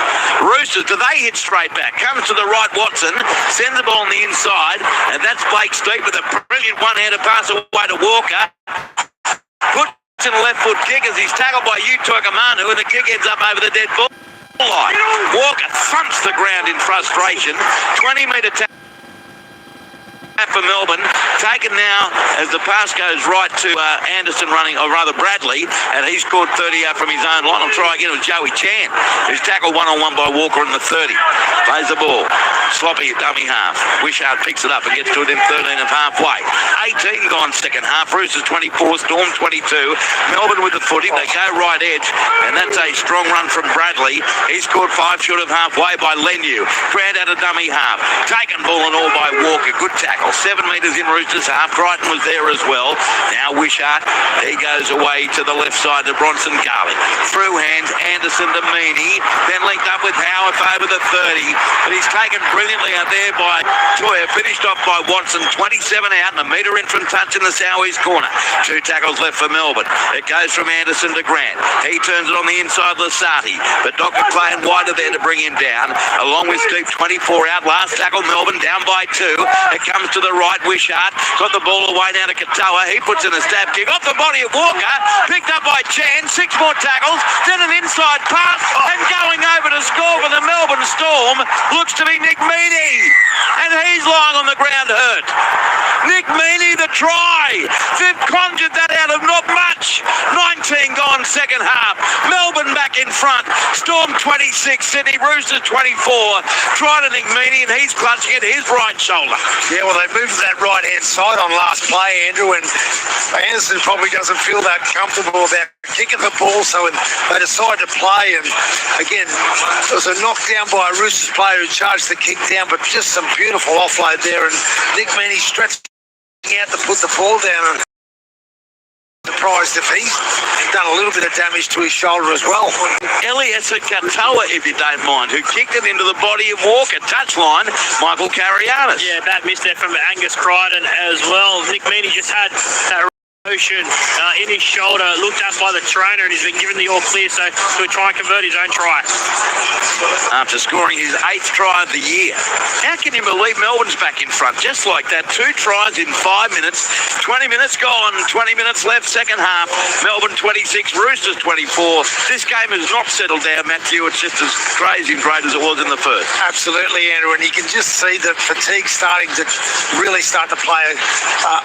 Roosters, do they hit straight back? Comes to the right, Watson, sends the ball on the inside, and that's Blake Steep with a brilliant one-handed pass away to Walker. Puts in a left foot kick as he's tackled by Utoikamanu, and the kick ends up over the dead ball line. Walker thumps the ground in frustration. 20-metre tackle for Melbourne, taken now as the pass goes right to Anderson running, or rather Bradley, and he scored 30 out from his own line. I'll try again with Joey Chan, who's tackled one-on-one by Walker in the 30. Plays the ball. Sloppy at dummy half. Wishart picks it up and gets to it in 13 of halfway. 18 gone second half. Roosters 24, Storm 22. Melbourne with the footy. They go right edge, and that's a strong run from Bradley. He scored 5 short of halfway by Lemieux. Grant out of dummy half. Taken ball and all by Walker. Good tackle. 7 metres in Roosters half. Crichton was there as well. Now Wishart, he goes away to the left side to Bronson Garlick. Through hands, Anderson to Meaney. Then linked up with Howarth over the 30. But he's taken brilliantly out there by Toya. Finished off by Watson. 27 out and a metre in from touch in the southeast corner. 2 tackles left for Melbourne. It goes from Anderson to Grant. He turns it on the inside, Lasati. But Dr. Clay and White are there to bring him down. Along with Steve, 24 out. Last tackle, Melbourne down by 2. It comes to the right, Wishart. Got the ball away now to Katoa. He puts in a stab kick off the body of Walker. Picked up by Chan. 6 more tackles. Then an inside pass. And going over to score for the Melbourne Storm looks to be Nick Meaney. And he's lying on the ground hurt. Nick Meaney, the try. They've conjured that out of not much. 19 gone second half. Melbourne back in front. Storm 26, Sydney Roosters 24. Try to Nick Meaney, and he's clutching at his right shoulder. Yeah, well, they moved to that right-hand side on last play, Andrew, and Anderson probably doesn't feel that comfortable about kicking the ball, so they decided to play, and again, there was a knockdown by a Roosters player who charged the kick down, but just some beautiful offload there, and Nick Meaney stretched out to put the ball down, and surprised if he's done a little bit of damage to his shoulder as well. Elias Katoa, if you don't mind, who kicked it into the body of Walker. Touchline, Michael Carianis. Yeah, that missed there from Angus Crichton as well. Nick Meaney just had that motion in his shoulder, looked at by the trainer, and he's been given the all clear, so he'll try and convert his own try. After scoring his 8th try of the year. How can you believe Melbourne's back in front? Just like that, 2 tries in 5 minutes. 20 minutes gone, 20 minutes left, second half. Melbourne 26, Roosters 24. This game has not settled down, Matthew. It's just as crazy and great as it was in the first. Absolutely, Andrew, and you can just see that fatigue starting to really start to play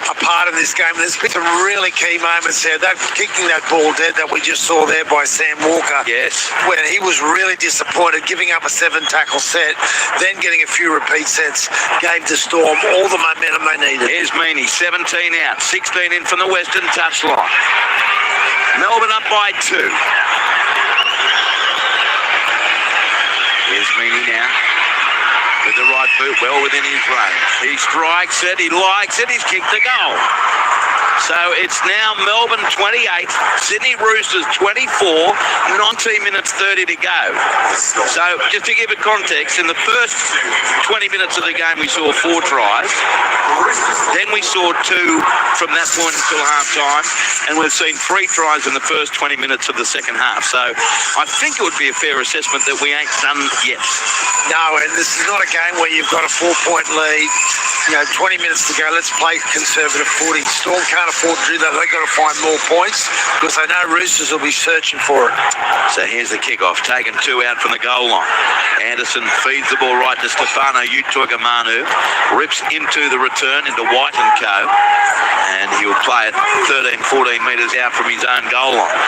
a part in this game. There's been some really key moments there. That kicking that ball dead that we just saw there by Sam Walker. Yes. When he was really disappointed, giving up a 7-tackle set, then getting a few repeat sets, gave the Storm all the momentum they needed. Here's Meaney, 17 out, 16 in from the western touchline. Melbourne up by 2. Here's Meaney now. With the right boot well within his range. He strikes it, he likes it, he's kicked the goal. So it's now Melbourne 28, Sydney Roosters 24, 19 minutes 30 to go. So just to give it context, in the first 20 minutes of the game we saw 4 tries. Then we saw 2 from that point until half-time, and we've seen 3 tries in the first 20 minutes of the second half. So I think it would be a fair assessment that we ain't done yet. No, and this is not a game where you've got a 4-point lead. 20 minutes to go. Let's play conservative footy. Storm can't afford to do that. They've got to find more points because they know Roosters will be searching for it. So here's the kickoff, taken 2 out from the goal line. Anderson feeds the ball right to Stefano Utoikamanu, rips into the return into White and Co. And he'll play it 13, 14 metres out from his own goal line.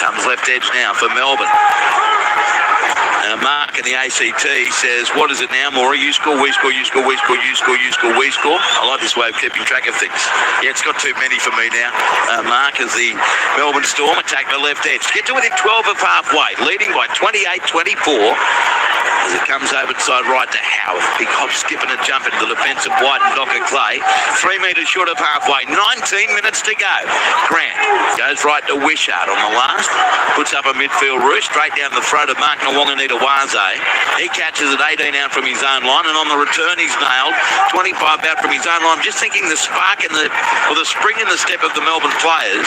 Comes left edge now for Melbourne. Mark in the ACT says, what is it now, Maury? You score, we score, you score, we score, you score, you score, we score. I like this way of keeping track of things. Yeah, it's got too many for me now. Mark, as the Melbourne Storm attack the left edge. Get to within 12 of halfway, leading by 28-24. As it comes over side right to Howard. Big hop, skip and a jump into the defence of White and Docker Clay. 3 metres short of halfway. 19 minutes to go. Grant goes right to Wishart on the last. Puts up a midfield roost straight down the throat of Mark Nawonganita Waze. He catches it 18 out from his own line, and on the return he's nailed 25 out from his own line. Just thinking the spark in the spring in the step of the Melbourne players,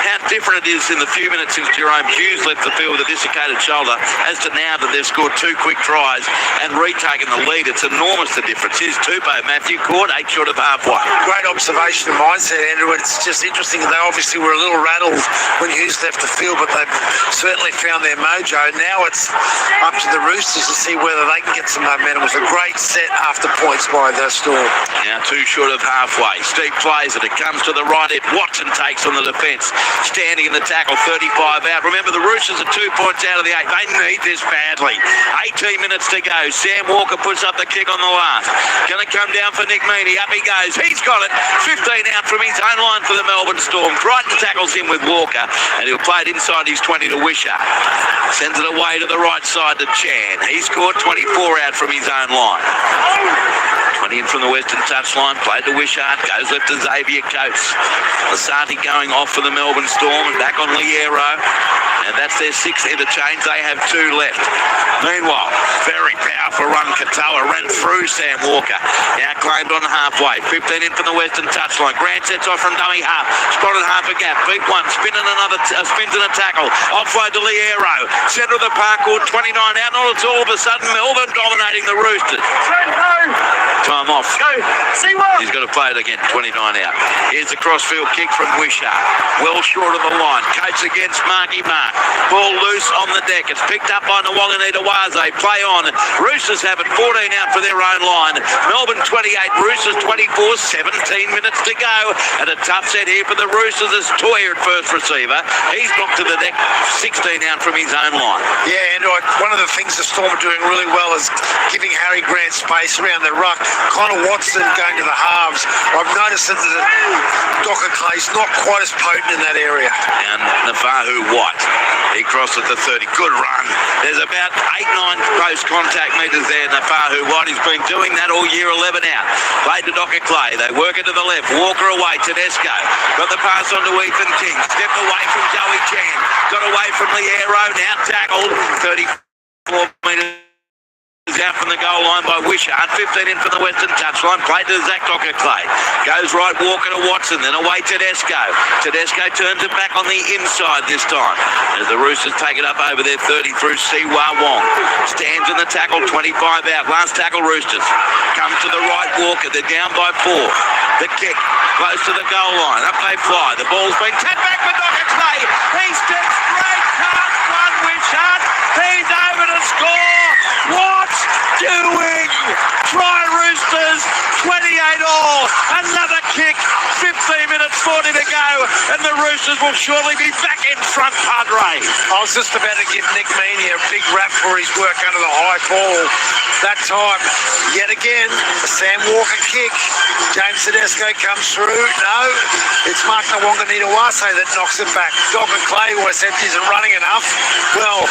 how different it is in the few minutes since Jerome Hughes left the field with a dislocated shoulder as to now that they've scored 2 quick tries and retaken the lead. It's enormous, the difference. Here's Tupou, Matthew, caught 8 short of halfway. Great observation of mindset, Andrew. It's just interesting. They obviously were a little rattled when Hughes left the field, but they've certainly found their mojo. Now it's up to the Roosters to see whether they can get some momentum. It was a great set after points by the Storm. Now 2 short of halfway. Steve plays it. It comes to the right edge. Watson takes on the defence. Standing in the tackle, 35 out. Remember, the Roosters are 2 points out of the 8. They need this badly. 18 minutes to go. Sam Walker puts up the kick on the last. Going to come down for Nick Meaney. Up he goes. He's got it. 15 out from his own line for the Melbourne Storm. Crichton tackles him with Walker, and he'll play it inside his 20 to Wishart. Sends it away to the right side to Chan. He scored 24 out from his own line. 20 in from the western touchline. Played to Wishart. Goes left to Xavier Coates. Lasati going off for the Melbourne Storm and back on Liero. And that's their 6th interchange. They have 2 left. Meanwhile, very powerful run. Katoa ran through Sam Walker. Now claimed on halfway. 15 in from the western touchline. Grant sets off from dummy half. Spotted half a gap. Beat one. Spins in a tackle. Offload to Liero. Centre of the park court. 29 out. Not it's all of a sudden Melbourne dominating the Roosters. Time off. Go. See what? He's got to play it again. 29 out. Here's the crossfield kick from Wishart. Well short of the line. Coates against Marky Mark. Ball loose on the deck. It's picked up by Nawonganita Waze. Play on. Roosters have it 14 out for their own line. Melbourne 28, Roosters 24, 17 minutes to go. And a tough set here for the Roosters as Toya at first receiver. He's knocked to the deck, 16 out from his own line. Yeah, and one of the things the Storm are doing really well is giving Harry Grant space around the ruck. Connor Watson going to the halves. I've noticed that the Docker Clay's not quite as potent in that area. And Nafahu White. He crossed at the 30. Good run. There's about 8-9 close contact metres there. Nafahu White has been doing that all year, 11 out. Played to Docker Clay. They work it to the left. Walker away. Tedesco. Got the pass on to Ethan King. Stepped away from Joey Chan. Got away from Liero. Now tackled. 34 metres out from the goal line by Wishart. 15 in from the western touchline. Played to Zach Docker Clay. Goes right, Walker to Watson. Then away Tedesco. Tedesco turns it back on the inside this time. As the Roosters take it up over their 30 through Siwa Wong. Stands in the tackle, 25 out. Last tackle Roosters. Comes to the right, Walker. They're down by 4. The kick close to the goal line. Up they fly. The ball's been tapped back for Docker Clay. He steps straight past one Wishart. He's over to score. What's doing? Try Roosters, 28 all. Another kick, 15 minutes 40 to go, and the Roosters will surely be back in front, Padre. I was just about to give Nick Meaney a big rap for his work under the high ball that time. Yet again, a Sam Walker kick. James Tedesco comes through. No, it's Mark Nawonganita Waze that knocks it back. Docker Clay always said he isn't running enough. Well,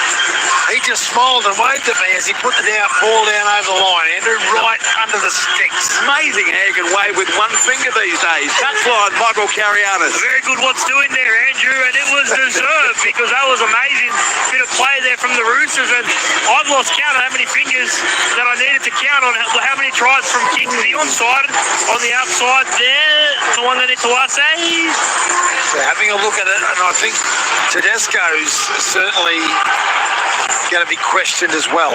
he just smiled and waved at me as he put the ball down over the line, Andrew, right under the sticks. Amazing how you can wave with one finger these days. Touchline, Michael carry on it. Very good what's doing there, Andrew, and it was deserved because that was amazing bit of play there from the Roosters, and I've lost count of how many fingers that I needed to count on how many tries from kicks. The onside, on the outside there, the one that it's Tuase. So having a look at it, and I think Tedesco's certainly going to be questioned as well.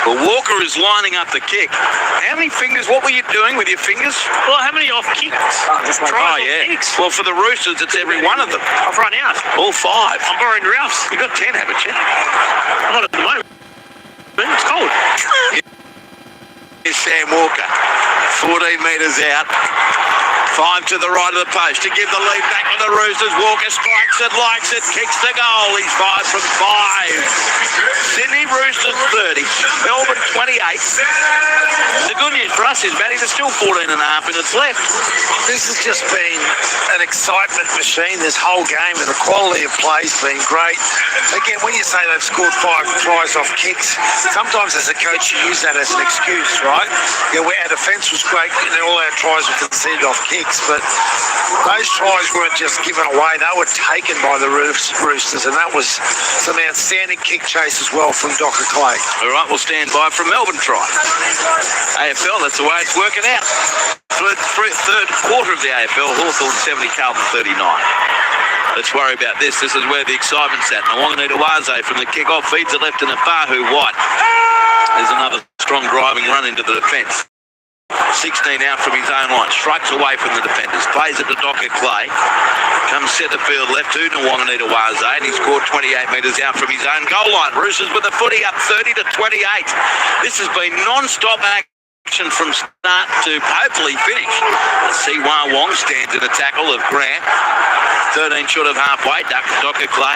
Well, Walker is lining up the kick. How many fingers? What were you doing with your fingers? Well, how many off kicks? Oh, yeah. Kicks. Well, for the Roosters, it's every one of them. I've run out. All 5. I'm borrowing Ralph's. You've got 10, haven't you? I'm not at the moment. It's cold. Here's Sam Walker. 14 metres out. 5 to the right of the post to give the lead back to the Roosters. Walker strikes it, likes it, kicks the goal. He's 5 from 5. Sydney Roosters 30, Melbourne 28. The good news for us is, Matty, there's still 14 and a half minutes left. This has just been an excitement machine, this whole game, and the quality of play's been great. Again, when you say they've scored 5 tries off kicks, sometimes as a coach you use that as an excuse, right? Yeah, our defence was great and all our tries were conceded off kicks, but those tries weren't just given away, they were taken by the Roosters, and that was some outstanding kick chase as well from Dr. Clay. All right, we'll stand by for a Melbourne try. AFL, that's the way it's working out. Third quarter of the AFL, Hawthorn 70, Carlton 39. Let's worry about this. This is where the excitement's at. Nawangini Waze from the kick-off feeds it left in a Fahu White. There's another strong driving run into the defence. 16 out from his own line, strikes away from the defenders, plays it to Docker Clay, comes centre field left to Nawangini Waze, and he scored 28 metres out from his own goal line. Roosters with the footy up 30 to 28. This has been non-stop action from start to hopefully finish. Siwa Wong stands in a tackle of Grant. 13 short of halfway. Docker Clay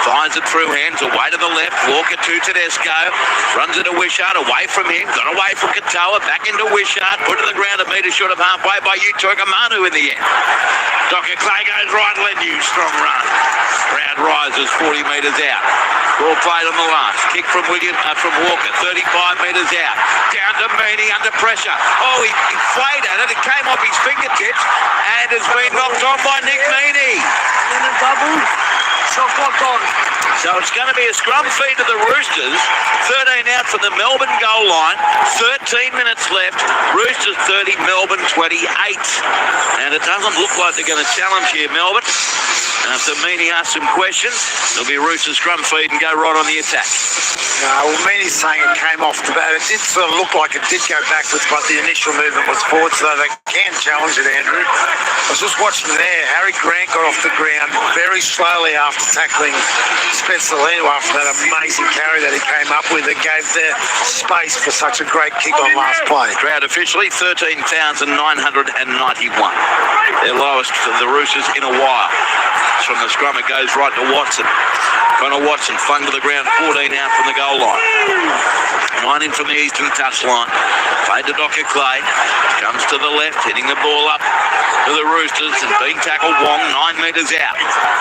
finds it through hands, away to the left. Walker to Tedesco. Runs it to Wishart, away from him. Got away from Katoa, back into Wishart. Put to the ground, a metre short of halfway by Utoka Manu in the end. Docker Clay goes right, Lendu. Strong run. Crowd rises 40 metres out. Ball played on the last. Kick from Walker, 35 metres out. Down to Meaney under pressure. Oh, he played at it. It came off his fingertips and has been knocked on by Nick Meaney. So it's going to be a scrum feed to the Roosters. 13 out from the Melbourne goal line. 13 minutes left. Roosters 30, Melbourne 28. And it doesn't look like they're going to challenge here, Melbourne. After Meaney asks some questions, there'll be a Roosters scrum feed and go right on the attack. Well, Meaney's saying it came off the bat. It did sort of look like it did go backwards, but the initial movement was forward, so they can challenge it, Andrew. I was just watching there. Harry Grant got off the ground very slowly after tackling Spencer Leno after that amazing carry that he came up with that gave their space for such a great kick on last play. Crowd officially 13,991. Their lowest for the Roosters in a while. From the scrum, it goes right to Watson. Connor Watson flung to the ground, 14 out from the goal line. 9 in from the eastern touchline. Played to Docker Clay. Comes to the left, hitting the ball up to the Roosters and being tackled. Wong 9 metres out.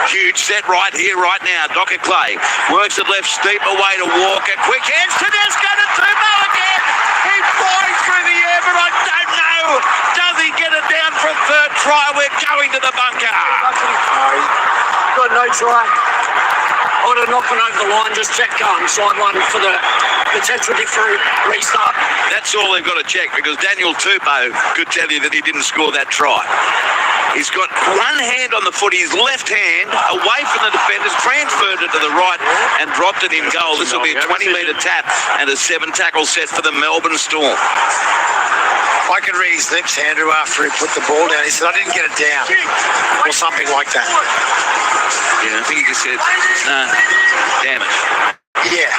Huge set right here, right now. Docker Clay works it left, steep away to Walker. Quick hands, Tedesco to Tumo again. He flies through the air, but I don't know. Does he get it down for a third try? We're going to the bunker. Got no try. I would have knocked one over the line, just check sideline for the potential different restart. That's all they've got to check, because Daniel Tupou could tell you that he didn't score that try. He's got one hand on the foot, his left hand away from the defenders, transferred it to the right and dropped it in goal. This will be a 20-metre tap and a 7-tackle set for the Melbourne Storm. I could read his lips, Andrew, after he put the ball down. He said, I didn't get it down, or something like that. Yeah, I think he just said, damn it. Yeah.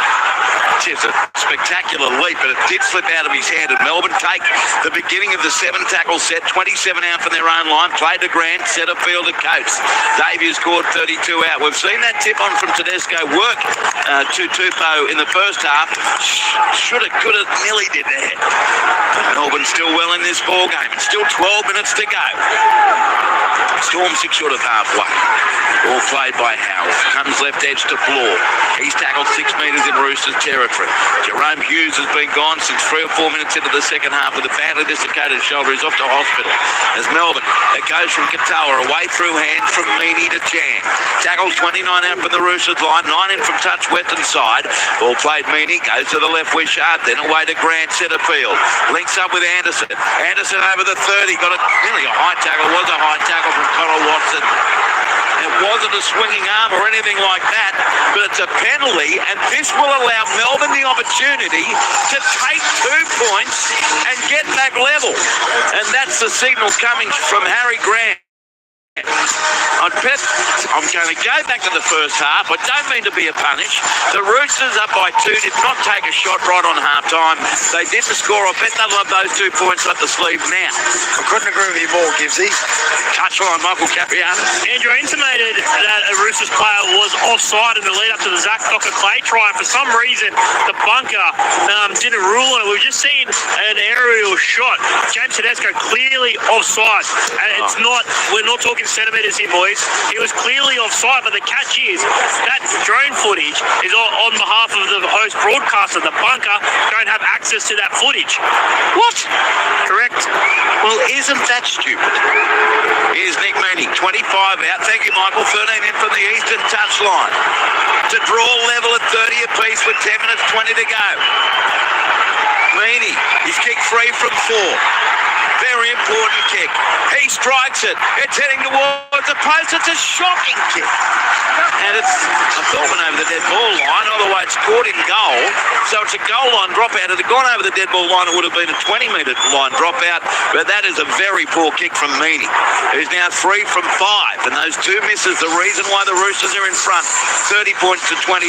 It's a spectacular leap, but it did slip out of his hand. And Melbourne take the beginning of the 7-tackle set, 27 out from their own line, played to Grant, centre field to Coates. Xavier scored 32 out. We've seen that tip on from Tedesco work to Tupou in the first half. Should have, could have, nearly did there. Melbourne still well in this ball game. It's still 12 minutes to go. Storm 6 short of halfway. Ball played by Howell. Comes left edge to Bloor. He's tackled 6 metres in Roosters territory. Jerome Hughes has been gone since 3 or 4 minutes into the second half with a badly dislocated shoulder. He's off to hospital. As Melbourne, it goes from Katoa away through hand from Meany to Chan. Tackled 29 out from the Roosters line, 9 in from touch western side. Ball played Meany, goes to the left Wishart, then away to Grant centre field. Links up with Anderson. Anderson over the 30, got nearly a high tackle. Was a high tackle from Connor Watson. It wasn't a swinging arm or anything like that, but it's a penalty, and this will allow Melbourne the opportunity to take 2 points and get back level. And that's the signal coming from Harry Grant. I'm going to go back to the first half. I don't mean to be a punish. The Roosters up by 2 did not take a shot right on half-time. They didn't score. I bet they'll have those 2 points up the sleeve now. I couldn't agree with you more, Gibbsy. Touchline, Michael Capriano. Andrew intimated that a Roosters player was offside in the lead up to the Zach Docker-Clay try. For some reason, the bunker didn't rule on it. We've just seen an aerial shot. James Tedesco clearly offside. And it's not, we're not talking centimetres here, boys. He was clearly offside, but the catch is that drone footage is on behalf of the host broadcaster. The bunker don't have access to that footage. What? Correct. Well, isn't that stupid? Here's Nick Meany, 25 out. Thank you, Michael. 13 in from the eastern touchline. To draw level at 30 apiece with 10 minutes 20 to go. Meany, he's kicked 3 from 4. Very important kick. He strikes it. It's heading towards the post. It's a shocking kick. And it's a thought went over the dead ball line. Otherwise, it's caught in goal. So it's a goal line dropout. If it had gone over the dead ball line, it would have been a 20-metre line dropout. But that is a very poor kick from Meany, who's now 3 from 5. And those 2 misses, the reason why the Roosters are in front, 30 points to 28.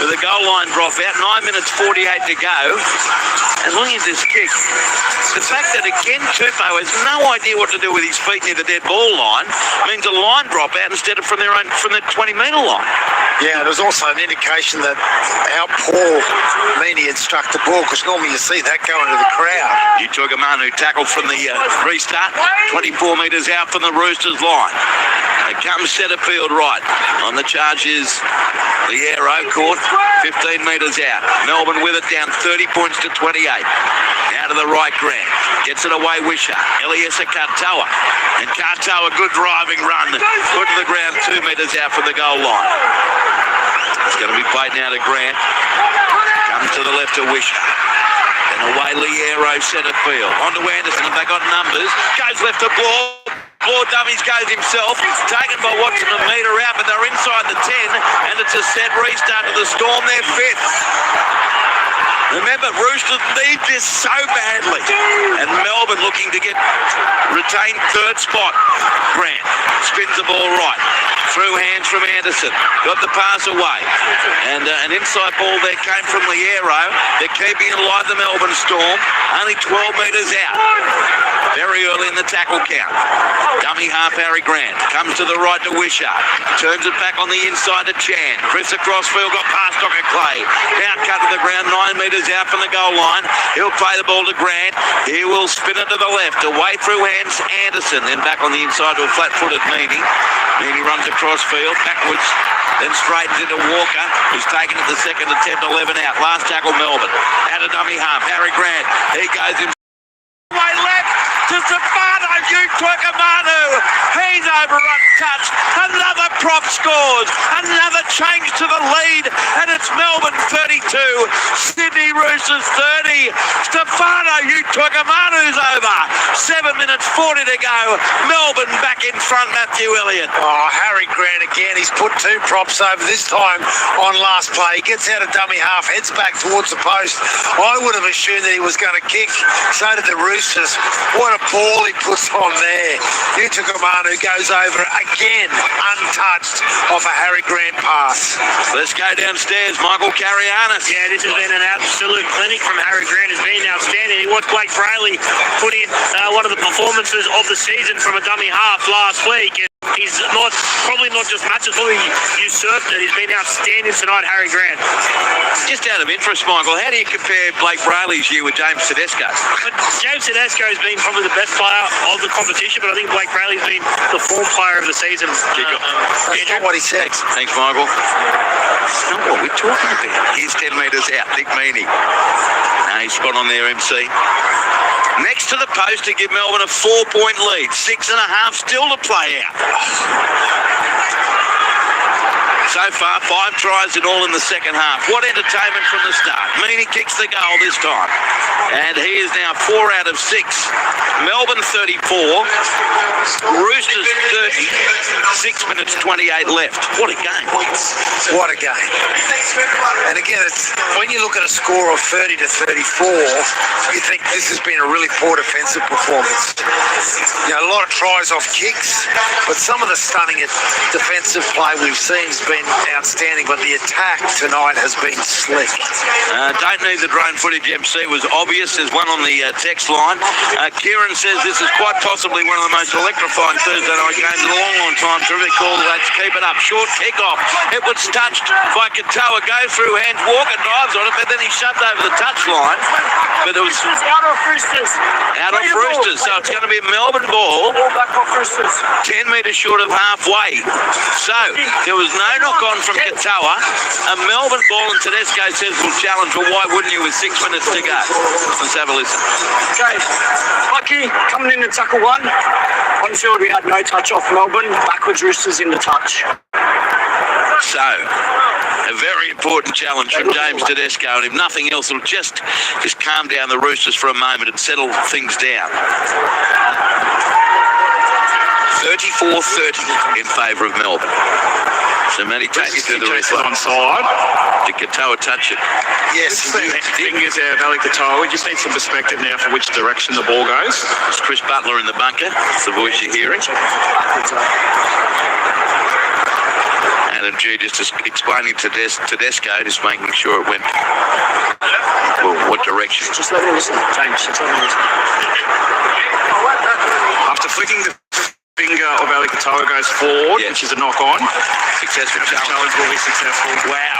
With a goal line dropout, 9 minutes 48 to go. And look at this kick. The fact that, again, Tupou has no idea what to do with his feet near the dead ball line means a line dropout instead of from the 20-metre line. Yeah, there was also an indication that how poor Meany had struck the ball, because normally you see that going to the crowd. Utoikamanu tackled from the restart, 24 metres out from the Roosters line. It comes centre field right. On the charge is Liero, caught 15 metres out. Melbourne with it down 30 points to 28. Out of the right, Grant. Gets it away, Wisher. Eliesa Katoa. And Katoa, good driving run. Put to the ground 2 metres out from the goal line. It's going to be played now to Grant. Comes to the left to Wisher. And away Liero, centre field. On to Anderson. They got numbers. Goes left to Bloor. Bloor dummies goes himself. Taken by Watson a metre out, but they're inside the 10. And it's a set restart to the Storm. They're 5th. Remember, Roosters need this so badly. And Melbourne looking to retain 3rd spot. Grant spins the ball right. Through hands from Anderson. Got the pass away. And an inside ball there came from Liero. They're keeping it alive, the Melbourne Storm. Only 12 metres out. Very early in the tackle count. Dummy half Harry Grant. Comes to the right to Wishart. Turns it back on the inside to Chan. Chris across field. Got past Docker-Clay. Now cut to the ground. 9 metres out from the goal line. He'll play the ball to Grant. He will spin it to the left. Away through hands Anderson. Then back on the inside to a flat-footed Meany. Meany runs across field. Backwards. Then straightens into Walker, who's taken at the second attempt, 11 out. Last tackle Melbourne. Out of dummy half. Harry Grant. He goes in. Way left to Stefano Utoikamanu. He's over untouched. Another prop scores. Another change to the lead. And it's Melbourne 32. Sydney Roosters 30. Stefano Utoikamanu's over. 7 minutes 40 to go. Melbourne back in front, Matthew Elliott. Oh, Harry Grant again. He's put 2 props over, this time on last play. He gets out of dummy half, heads back towards the post. I would have assumed that he was going to kick. So did the Roosters. What a ball he puts on there. Utoikamanu goes over again, untouched, off a Harry Grant pass. Let's go downstairs. Michael Carianis. Yeah, this has been an absolute clinic from Harry Grant. Has been outstanding. He watched Blake Brayley put in one of the performances of the season from a dummy half last week. he's probably not just matched, probably usurped it. He's been outstanding tonight, Harry Grant. Just out of interest, Michael, how do you compare Blake Brayley's year with James Tedesco? But James Tedesco has been probably the best player of the competition, but I think Blake Brayley's been the form player of the season. That's not what he said. Thanks, Michael. That's not what we're talking about. Here's 10 metres out, Nick Meaney. No, he's spot on there, MC. Next to the post to give Melbourne a 4-point lead. 6.5 still to play out. So far, 5 tries in all in the second half. What entertainment from the start. Meaney kicks the goal this time. And he is now 4 out of 6. Melbourne 34. Roosters 30. 6 minutes 28 left. What a game. What a game. And again, it's, when you look at a score of 30 to 34, you think this has been a really poor defensive performance. You know, a lot of tries off kicks, but some of the stunning defensive play we've seen has been outstanding, but the attack tonight has been slick. Don't need the drone footage, MC. It was obvious. There's one on the text line. Kieran says this is quite possibly one of the most electrifying Thursday night games in a long, long time. Terrific call. Let's keep it up. Short kick-off. It was touched by Katoa. Goes through hands. Walker dives on it, but then he shoved over the touchline. But it was out of Roosters. Out of Roosters. So it's going to be a Melbourne ball. Ball back off Roosters. 10 metres short of halfway. So there was no knock-on from Katoa. A Melbourne ball, and Tedesco says will challenge. Well, why wouldn't you with 6 minutes to go? Let's have a listen. Okay, Lucky coming in to tackle one. On field we had no touch off Melbourne. Backwards Roosters in the touch. So, a very important challenge from James Tedesco, and if nothing else, it'll just calm down the Roosters for a moment and settle things down. 34-30 in favour of Melbourne. So Matty, take you through the replay. Onside. Did Katoa touch it? Yes. Fingers out of Ali Katoa. We just need some perspective now for which direction the ball goes. It's Chris Butler in the bunker. It's the voice you're hearing. Adam G just explaining to Tedesco, just making sure it went what direction. Just let me listen, James. Just let me listen. After flicking the finger of Ali Katoa goes forward, which is a knock-on. Successful challenge will be successful. Wow.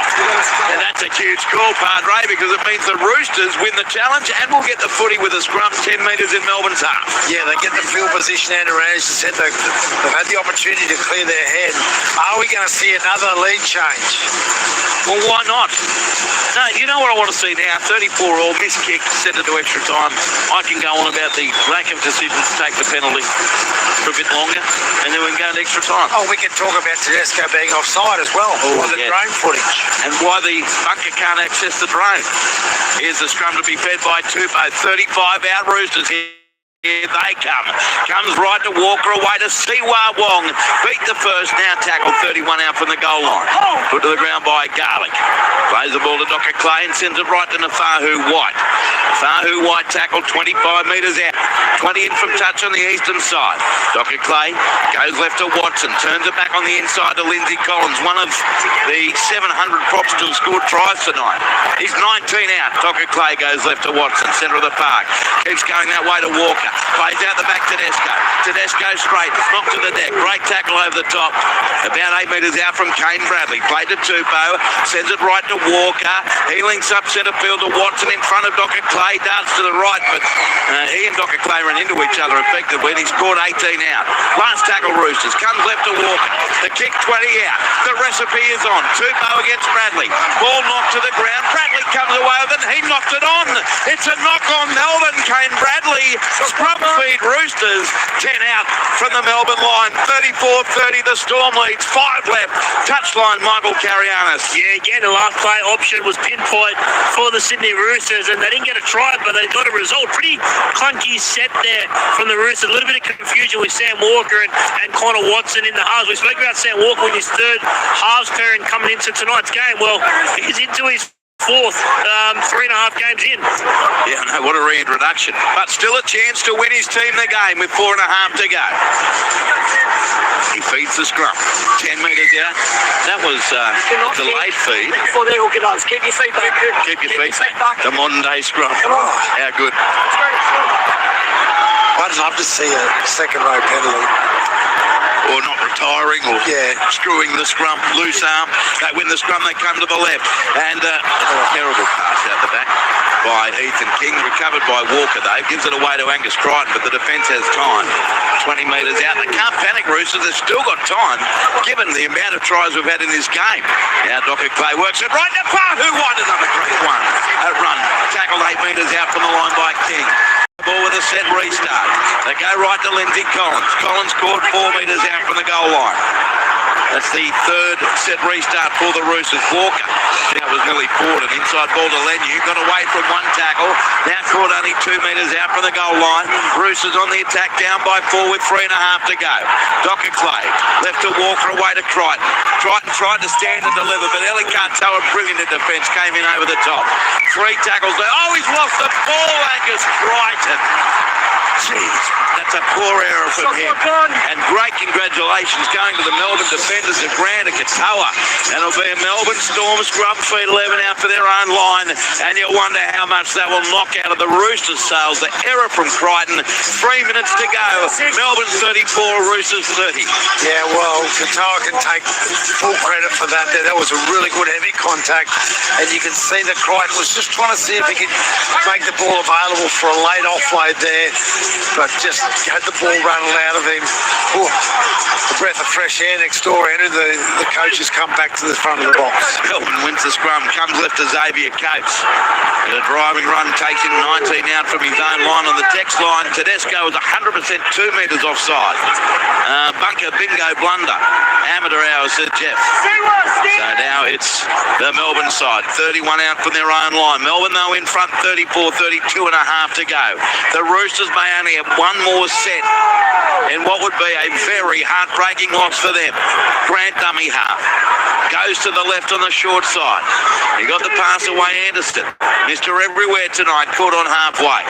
And that's a huge call, Padre, because it means the Roosters win the challenge and will get the footy with a scrum 10 metres in Melbourne's half. Yeah, they get the field position, and as you said, they've had the opportunity to clear their head. Are we going to see another lead change? Well, why not? No, you know what I want to see now? 34 all, missed kick, send it to extra time. I can go on about the lack of decisions to take the penalty for a bit longer, and then we can go into extra time. Oh, we can talk about Tedesco being offside as well, on the drone footage. And why the bunker can't access the drone. Here's the scrum to be fed by Tupou. 35 out Roosters here. Here they come. Comes right to Walker, away to Siwa Wong. Beat the first, now tackle 31 out from the goal line. Put to the ground by Garlic. Plays the ball to Docker Clay and sends it right to Nafahu White. Nafahu White tackled 25 metres out. 20 in from touch on the eastern side. Docker Clay goes left to Watson. Turns it back on the inside to Lindsay Collins. One of the 700 props to have scored tries tonight. He's 19 out. Docker Clay goes left to Watson, centre of the park. Keeps going that way to Walker. Plays out the back to Tedesco. Tedesco straight, knocked to the deck. Great tackle over the top. About 8 metres out from Kane Bradley. Played to Tupou. Sends it right to Walker. He links up centre field to Watson in front of Docker Clay. Darts to the right, but he and Docker Clay ran into each other effectively, and he scored 18 out. Last tackle Roosters. Comes left to Walker. The kick 20 out. The recipe is on. Tupou against Bradley. Ball knocked to the ground. Bradley comes away with it. He knocked it on. It's a knock on Melbourne. Kane Bradley. Scrum feed Roosters. 10 out from the Melbourne line. 34-30 the Storm leads. 5 left. Touchline Michael Carianis. Yeah, again, the last play option was pinpoint for the Sydney Roosters, and they didn't get a try, but they got a result. Pretty clunky set there from the Roosters. A little bit of confusion with Sam Walker and Connor Watson in the halves. We spoke about Sam Walker with his third halves pairing coming into tonight's game. Well, he's into his fourth, 3.5 games in. Yeah, no, what a reintroduction. But still a chance to win his team the game with 4.5 to go. He feeds the scrum. 10 metres out. That was delayed feed. Before they hook it up. Keep your feet back. Keep your feet back. The modern day scrum. How good. I'd love to see a second row penalty. or not retiring or screwing the scrum, loose arm. They win the scrum, they come to the left. And a terrible pass out the back by Ethan King, recovered by Walker though, gives it away to Angus Crichton, but the defence has time. 20 metres out. They can't panic, Roosters. They've still got time, given the amount of tries we've had in this game. Now Docker Clay works it right to Who won another great one. A run. Tackled 8 metres out from the line by King. Ball with a set restart. They go right to Lindsay Collins. Collins caught 4 metres out from the goal line. That's the third set restart for the Roosters. Walker, that was nearly caught. An inside ball to Lenu. Got away from one tackle. Now caught only 2 metres out from the goal line. Roosters on the attack, down by 4 with 3.5 to go. Docker Clay left to Walker, away to Crichton. Crichton tried to stand and deliver, but Ellie Cartoa, brilliant in defence, came in over the top. 3 tackles there. Oh, he's lost the ball, Angus Crichton. Jeez, that's a poor error from him. And great congratulations going to the Melbourne defenders of Grant and Katoa. And it'll be a Melbourne Storm scrum feed 11 out for their own line. And you'll wonder how much that will knock out of the Roosters' sails. The error from Crichton. 3 minutes to go. Melbourne 34, Roosters 30. Yeah, well, Katoa can take full credit for that there. That was a really good heavy contact. And you can see that Crichton was just trying to see if he could make the ball available for a late offload there. But just had the ball running out of him. Ooh, a breath of fresh air next door, Andrew. The coaches come back to the front of the box. Melbourne wins the scrum, comes left to Xavier Coates. And a driving run takes him 19 out from his own line on the text line. Tedesco is 100% 2 metres offside. Bunker bingo blunder. Amateur hour, said Jeff. So now it's the Melbourne side. 31 out from their own line. Melbourne, though, in front, 34, 32.5 to go. The Roosters may only have one more set in what would be a very heartbreaking loss for them. Grant dummy half. Goes to the left on the short side. He got the pass away, Anderson. Mr. Everywhere tonight, caught on halfway.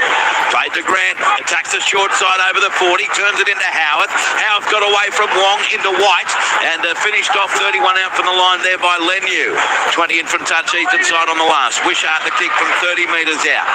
Played to Grant, attacks the short side over the 40, turns it into Howarth. Howarth got away from Wong into White and finished off 31 out from the line there by Lenu. 20 in from touch eastern side on the last. Wishart the kick from 30 metres out.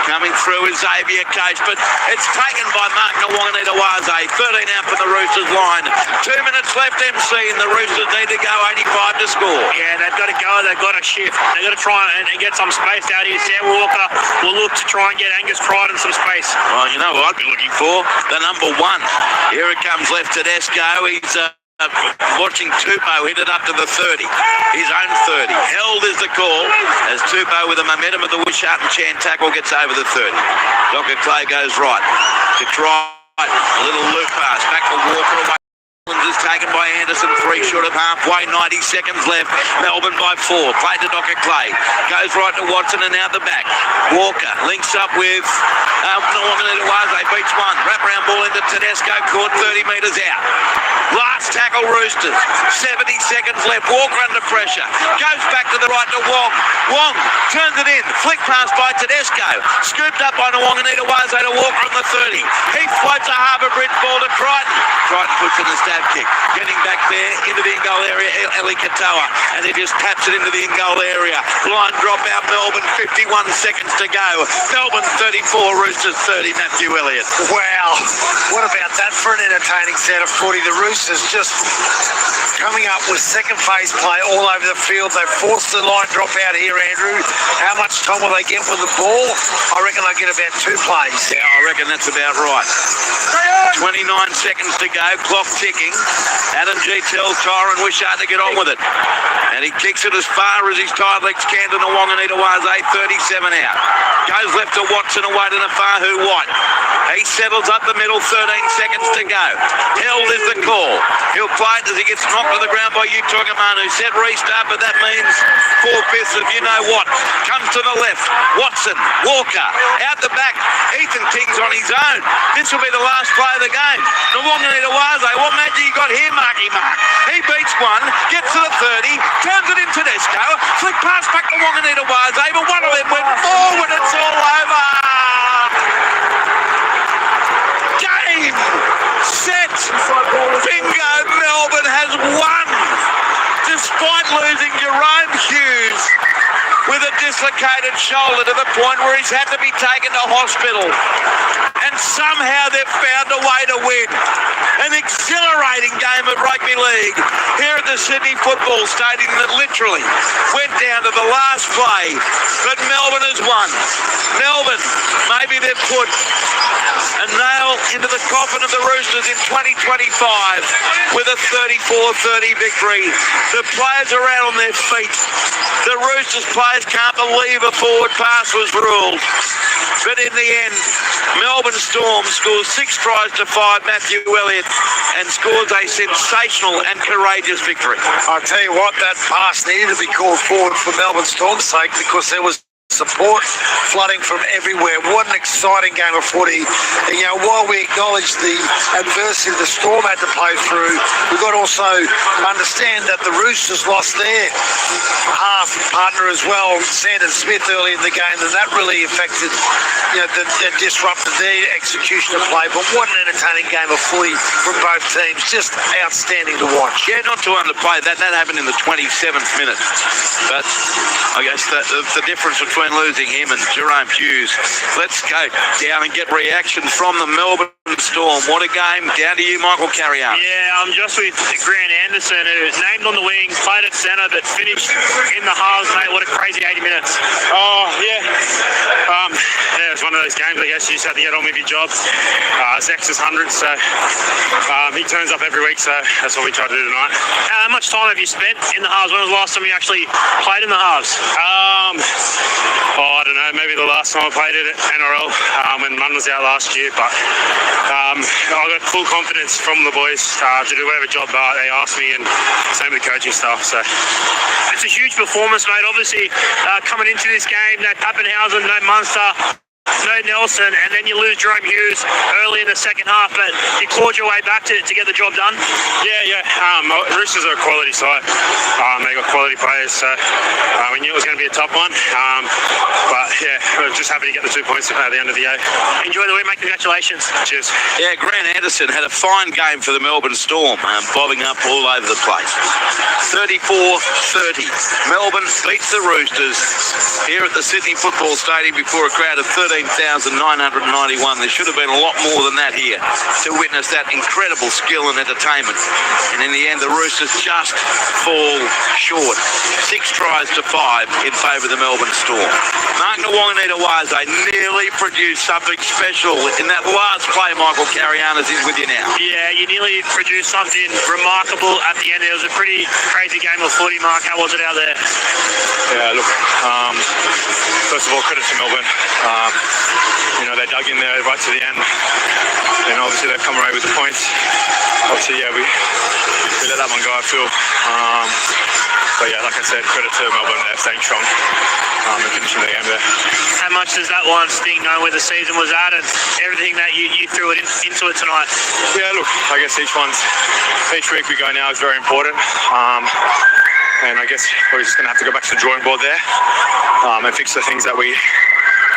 Coming through is Xavier Coates, but it's taken by Mark Nwanganita-Waze. 13 out from the Roosters line. 2 minutes left, MC, and the Roosters need to go 85 to score. Yeah, they've got to go. They've got to shift. They've got to try and get some space out here. Sam Walker will look to try and get Angus Crichton some space. Well, you know what I'd be looking for? The number 1. Here it comes left Tedesco. He's watching Tupou hit it up to the 30. His own 30. Held is the call as Tupou, with the momentum of the Wishart and Chan tackle, gets over the 30. Docker Clay goes right to Crichton. A little loop pass. Back to Walker away. Is taken by Anderson, 3 short of halfway, 90 seconds left. Melbourne by 4. Play to Docker Clay. Goes right to Watson and out the back. Walker links up with Nwanganita-Waze. Beats one. Wrap round ball into Tedesco. Caught 30 metres out. Last tackle, Roosters. 70 seconds left. Walker under pressure. Goes back to the right to Wong. Wong turns it in. Flick pass by Tedesco. Scooped up by Nwanganita-Waze to Walker on the 30. He floats a Harbour Bridge ball to Crichton. Crichton puts in the stab kick. Getting back there into the in-goal area, Ellie Katoa. And he just taps it into the in-goal area. Line drop out, Melbourne. 51 seconds to go. Melbourne 34, Roosters 30. Matthew Elliott. Wow. What about that for an entertaining set of footy? The Roosters just coming up with second phase play all over the field. They forced the line drop out here, Andrew. How much time will they get with the ball? I reckon they'll get about 2 plays. Yeah, I reckon that's about right. 29 seconds to go. Clock ticking. Adam G tells Tyron Wishart to get on with it. And he kicks it as far as his tight legs can to Nwanganita-Waze. 37 out. Goes left to Watson, away to Nafahu White. He settles up the middle, 13 seconds to go. Held is the call. He'll play it as he gets knocked to the ground by Utogamanu. Set restart, but that means 4/5 of you-know-what. Comes to the left. Watson, Walker, out the back. Ethan King's on his own. This will be the last play of the game. Nwanganita-Waze, what magic you got here, Marky Mark? He beats one, gets to the 30, turns it in Tedesco, flick pass back to Nwanganita-Waze, but one of them went forward, it's all over. Game, set, bingo, Melbourne has won, despite losing Jerome Hughes with a dislocated shoulder to the point where he's had to be taken to hospital. And somehow they've found a way to win. An exhilarating game of rugby league here at the Sydney Football Stadium that literally went down to the last play, but Melbourne has won. Melbourne, maybe they've put a nail into the coffin of the Roosters in 2025 with a 34-30 victory. The players are out on their feet. The Roosters players can't believe a forward pass was ruled. But in the end, Melbourne Storm scores 6 tries to 5, Matthew Elliott, and scores a sensational and courageous victory. I'll tell you what, that pass needed to be called forward for Melbourne Storm's sake, because there was support flooding from everywhere. What an exciting game of footy. And, you know, while we acknowledge the adversity the Storm had to play through, we've got to also understand that the Roosters lost their half partner as well, Sandon Smith, early in the game, and that really affected, you know, that disrupted their execution of play. But what an entertaining game of footy from both teams. Just outstanding to watch. Yeah, not to underplay that. That happened in the 27th minute. But I guess the difference between losing him and Jerome Hughes. Let's go down and get reaction from the Melbourne Storm. What a game. Down to you, Michael Carrion. Yeah, I'm just with Grant Anderson, who named on the wing, played at centre, but finished in the halves, mate. What a crazy 80 minutes. Oh, yeah. Yeah, it's one of those games, I guess you just have to get on with your job. It's X's 100, so he turns up every week, so that's what we try to do tonight. How much time have you spent in the halves? When was the last time you actually played in the halves? I don't know, maybe the last time I played it at NRL when Munn was out last year, but I got full confidence from the boys to do whatever job they asked me, and same with the coaching staff. So it's a huge performance, mate. Obviously, coming into this game, no Pappenhausen, no Munster, no Nelson, and then you lose Jerome Hughes early in the second half, but you clawed your way back to get the job done. Yeah. Roosters are a quality side. They got quality players, so we knew it was going to be a tough one. But yeah, we're just happy to get the 2 points at the end of the day. Enjoy the win, mate. Congratulations. Cheers. Yeah, Grant Anderson had a fine game for the Melbourne Storm, bobbing up all over the place. 34-30. Melbourne beats the Roosters here at the Sydney Football Stadium before a crowd of 13,991. There should have been a lot more than that here to witness that incredible skill and entertainment. And in the end, the Roosters just fall short. 6 tries to 5 in favour of the Melbourne Storm. Mark Nawonganita-Waze nearly produced something special in that last play. Michael Carrianas is with you now. Yeah, you nearly produced something remarkable at the end. It was a pretty crazy game of footy, Mark. How was it out there? Yeah, look, first of all, credit to Melbourne. They dug in there right to the end, and obviously they've come away with the points. Obviously, yeah, we let that one go, I feel. But yeah, like I said, credit to Melbourne. They're staying strong and finishing the game there. How much does that one sting, knowing where the season was at and everything that you threw into it tonight? Yeah, look, I guess each week we go now is very important. And I guess we're just going to have to go back to the drawing board there and fix the things that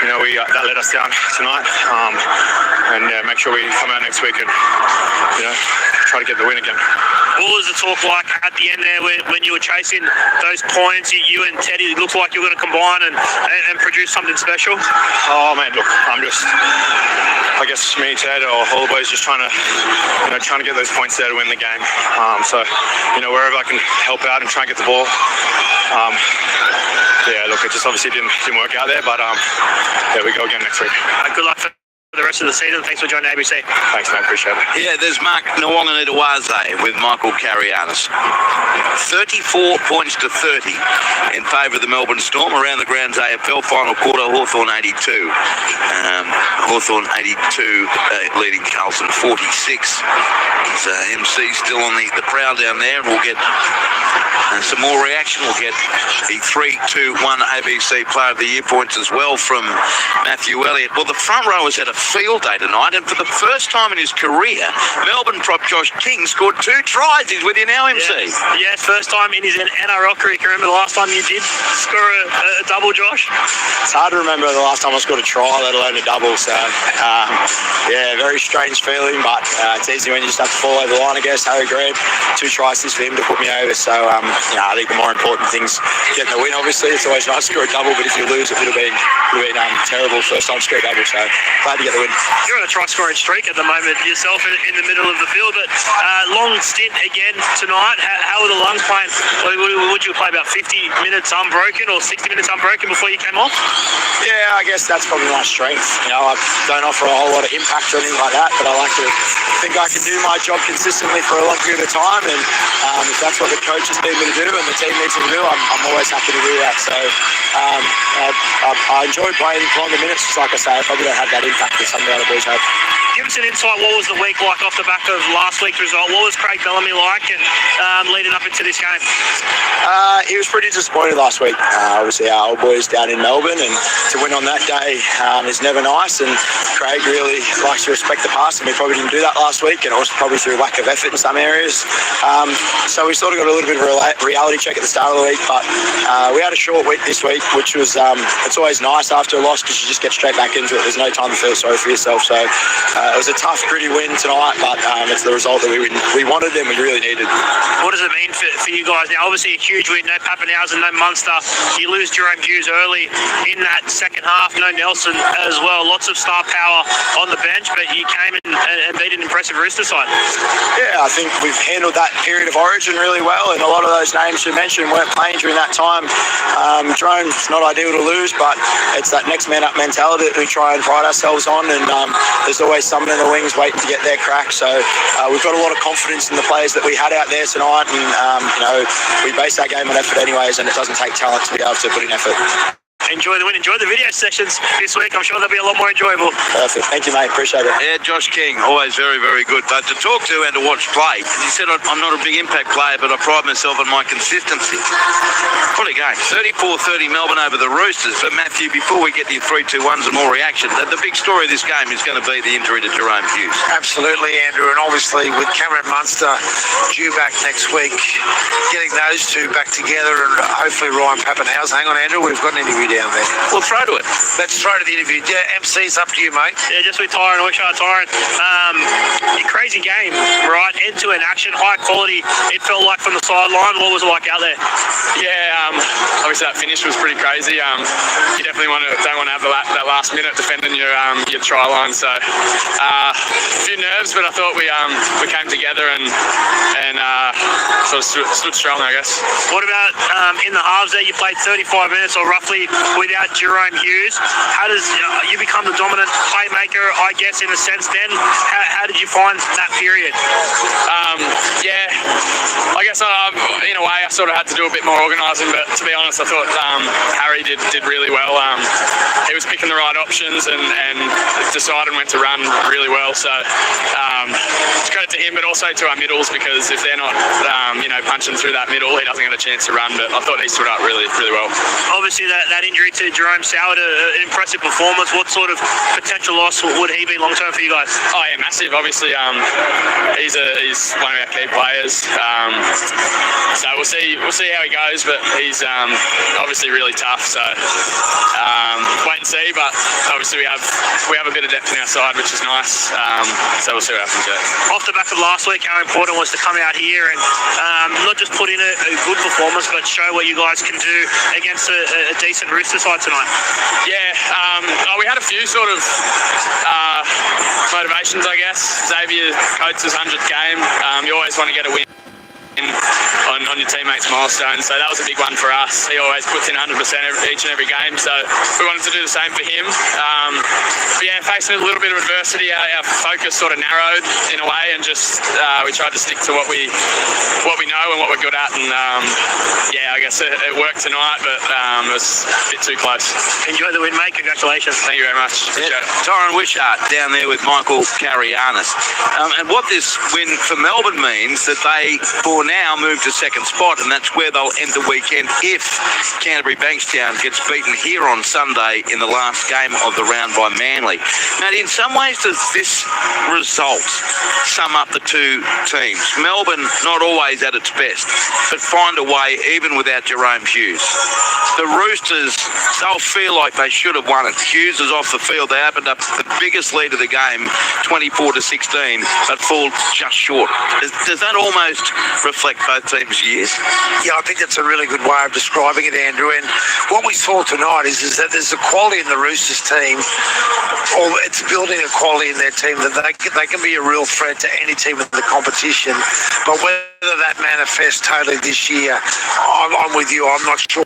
that let us down tonight, and make sure we come out next week and try to get the win again. What was the talk like at the end there when you were chasing those points? You and Teddy, it looked like you were going to combine and produce something special. Oh man, look, I guess me, Ted, or all the boys just trying to get those points there to win the game. So wherever I can help out and try and get the ball. Yeah, look, it just obviously didn't work out there, but there we go again next week. Good luck for the rest of the season. Thanks for joining ABC. Thanks, mate. Appreciate it. Yeah, there's Mark Nawonganita-Waze with Michael Carrianas. 34 points to 30 in favour of the Melbourne Storm. Around the grounds AFL final quarter, Hawthorn 82. Hawthorn 82 leading Carlton 46. So MC still on the prowl down there, and we'll get some more reaction. We'll get the 3-2-1 ABC Player of the Year points as well from Matthew Elliott. Well, the front rowers had a field day tonight, and for the first time in his career, Melbourne prop Josh King scored 2 tries. He's with you now, MC. Yes, first time in his NRL career. Can you remember the last time you did score a double, Josh? It's hard to remember the last time I scored a try, let alone a double. So, yeah, very strange feeling, but it's easy when you just have to fall over the line, I guess. Harry Grant, 2 tries for him to put me over. So, I think the more important thing's getting the win, obviously. It's always nice to score a double, but if you lose, it would have been terrible first time score double. So, glad to get the win. You're on a try-scoring streak at the moment yourself in the middle of the field, but long stint again tonight. How were the lungs playing? Would you play about 50 minutes unbroken or 60 minutes unbroken before you came off? Yeah, I guess that's probably my strength. I don't offer a whole lot of impact or anything like that, but I like to think I can do my job consistently for a long period of time, and if that's what the coaches need me to do and the team needs me to do, I'm always happy to do that. So I enjoy playing longer minutes. Just like I say, I probably don't have that impact that some of the other boys have. Give us an insight. What was the week like off the back of last week's result? What was Craig Bellamy like and leading up into this game? He was pretty disappointed last week. Obviously, our old boys down in Melbourne, and to win on that day is never nice. And Craig really likes to respect the past, and we probably didn't do that last week, and also probably through lack of effort in some areas. So we sort of got a little bit of a reality check at the start of the week, but we had a short week this week, which was it's always nice after a loss because you just get straight back into it. There's no time to feel sorry for yourself. So it was a tough, gritty win tonight, but it's the result that we wanted and we really needed. What does it mean for you guys now? Obviously a huge win, no Pappenhausen, no Munster. You lose Jerome Hughes early in that second half, no Nelson as well. Lots of star power on the bench, but you came and beat an impressive Rooster side. Yeah, I think we've handled that period of origin really well, and a lot of those names you mentioned weren't playing during that time. Jerome's not ideal to lose, but it's that next man up mentality that we try and pride ourselves on, and there's always someone in the wings waiting to get their crack. So we've got a lot of confidence in the players that we had out there tonight, and we base our game on effort anyways, and it doesn't take talent to be able to put in effort. Enjoy the win. Enjoy the video sessions this week. I'm sure they'll be a lot more enjoyable. Perfect. Thank you, mate. Appreciate it. Yeah, Josh King, always very, very good. But to talk to and to watch play, he said, I'm not a big impact player, but I pride myself on my consistency. What a game. 34-30 Melbourne over the Roosters. But Matthew, before we get to your 3-2-1s and more reaction, the big story of this game is going to be the injury to Jerome Hughes. Absolutely, Andrew. And obviously with Cameron Munster due back next week, getting those two back together and hopefully Ryan Pappenhausen. Hang on, Andrew, we've got an interview down there. We'll throw to it. Let's throw to the interview. Yeah, MC, it's up to you, mate. Yeah, just with Tyron, Oishar Tyron. A crazy game, right? End-to-end action, high quality. It felt like from the sideline. What was it like out there? Yeah, obviously that finish was pretty crazy. You definitely don't want to have that last minute defending your try line. So a few nerves, but I thought we came together and sort of stood strong, I guess. What about in the halves there? You played 35 minutes or roughly without Jerome Hughes. How does you become the dominant playmaker, I guess, in a sense then? How did you find that period? Yeah, I guess in a way I sort of had to do a bit more organising, but to be honest, I thought Harry did really well. He was picking the right options and decided when to run really well. So it's credit to him, but also to our middles, because if they're not punching through that middle, he doesn't get a chance to run. But I thought he stood up really, really well. Obviously that injury to Jerome soured an impressive performance. What sort of potential loss would he be long term for you guys? Oh yeah, massive. Obviously, he's one of our key players. So we'll see how he goes, but he's obviously really tough. So wait and see. But obviously we have a bit of depth in our side, which is nice. So we'll see what happens there. Off the back of last week, how important was to come out here and not just put in a good performance, but show what you guys can do against a decent Rooster side tonight? Yeah, we had a few sort of motivations, I guess. Xavier Coates' 100th game. You always want to get a win on your teammates' milestones, so that was a big one for us. He always puts in 100% each and every game, so we wanted to do the same for him. But yeah, facing a little bit of adversity, our focus sort of narrowed in a way, and just we tried to stick to what we know and what we're good at, and yeah, I guess it worked tonight, but it was a bit too close. Enjoy the win, mate. Congratulations. Thank you very much. Yeah, Tyron Wishart down there with Michael Carianis. And what this win for Melbourne means that they, for now, move to second spot, and that's where they'll end the weekend if Canterbury Bankstown gets beaten here on Sunday in the last game of the round by Manly. Now, in some ways, does this result sum up the two teams? Melbourne not always at its best, but find a way even without Jerome Hughes. The Roosters, they'll feel like they should have won it. Hughes is off the field. They opened up the biggest lead of the game, 24-16, but fall just short. Does that almost reflect both team's years. Yeah, I think that's a really good way of describing it, Andrew. And what we saw tonight is that there's a quality in the Roosters team, or it's building a quality in their team that they can be a real threat to any team in the competition. But whether that manifests totally this year, I'm with you. I'm not sure.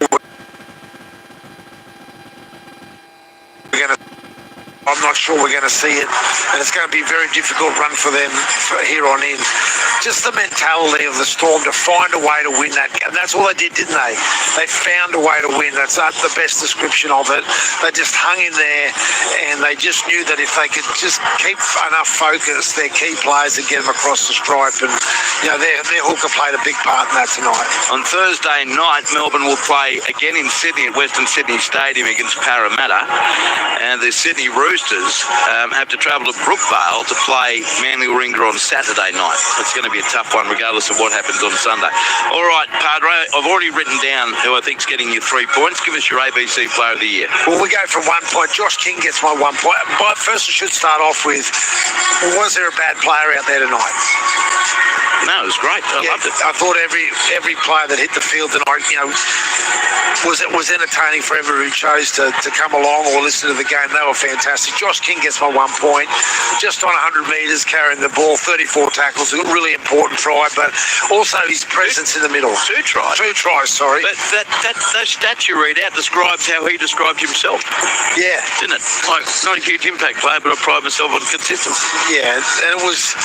I'm not sure we're going to see it, and it's going to be a very difficult run for them here on in. Just the mentality of the Storm to find a way to win that, and that's all they did, didn't they? They found a way to win. That's not the best description of it. They just hung in there, and they just knew that if they could just keep enough focus, their key players would get them across the stripe, and their hooker played a big part in that tonight. On Thursday night, Melbourne will play again in Sydney at Western Sydney Stadium against Parramatta, and the Sydney Roosters have to travel to Brookvale to play Manly Warringah on Saturday night. It's going to be a tough one regardless of what happens on Sunday. All right, Padre, I've already written down who I think's getting you 3 points. Give us your ABC Player of the Year. Well, we go from 1 point. Josh King gets my 1 point. But first I should start off with, was there a bad player out there tonight? No, it was great. I loved it. I thought every player that hit the field tonight, was entertaining for everyone who chose to come along or listen to the game. They were fantastic. Josh King gets my 1 point. Just on 100 metres, carrying the ball, 34 tackles, a really important try, but also his presence in the middle. 2 tries. 2 tries, sorry. But that stat you read out describes how he described himself. Yeah. Didn't it? Like, not a huge impact player, but I pride myself on consistency. Yeah, and it was...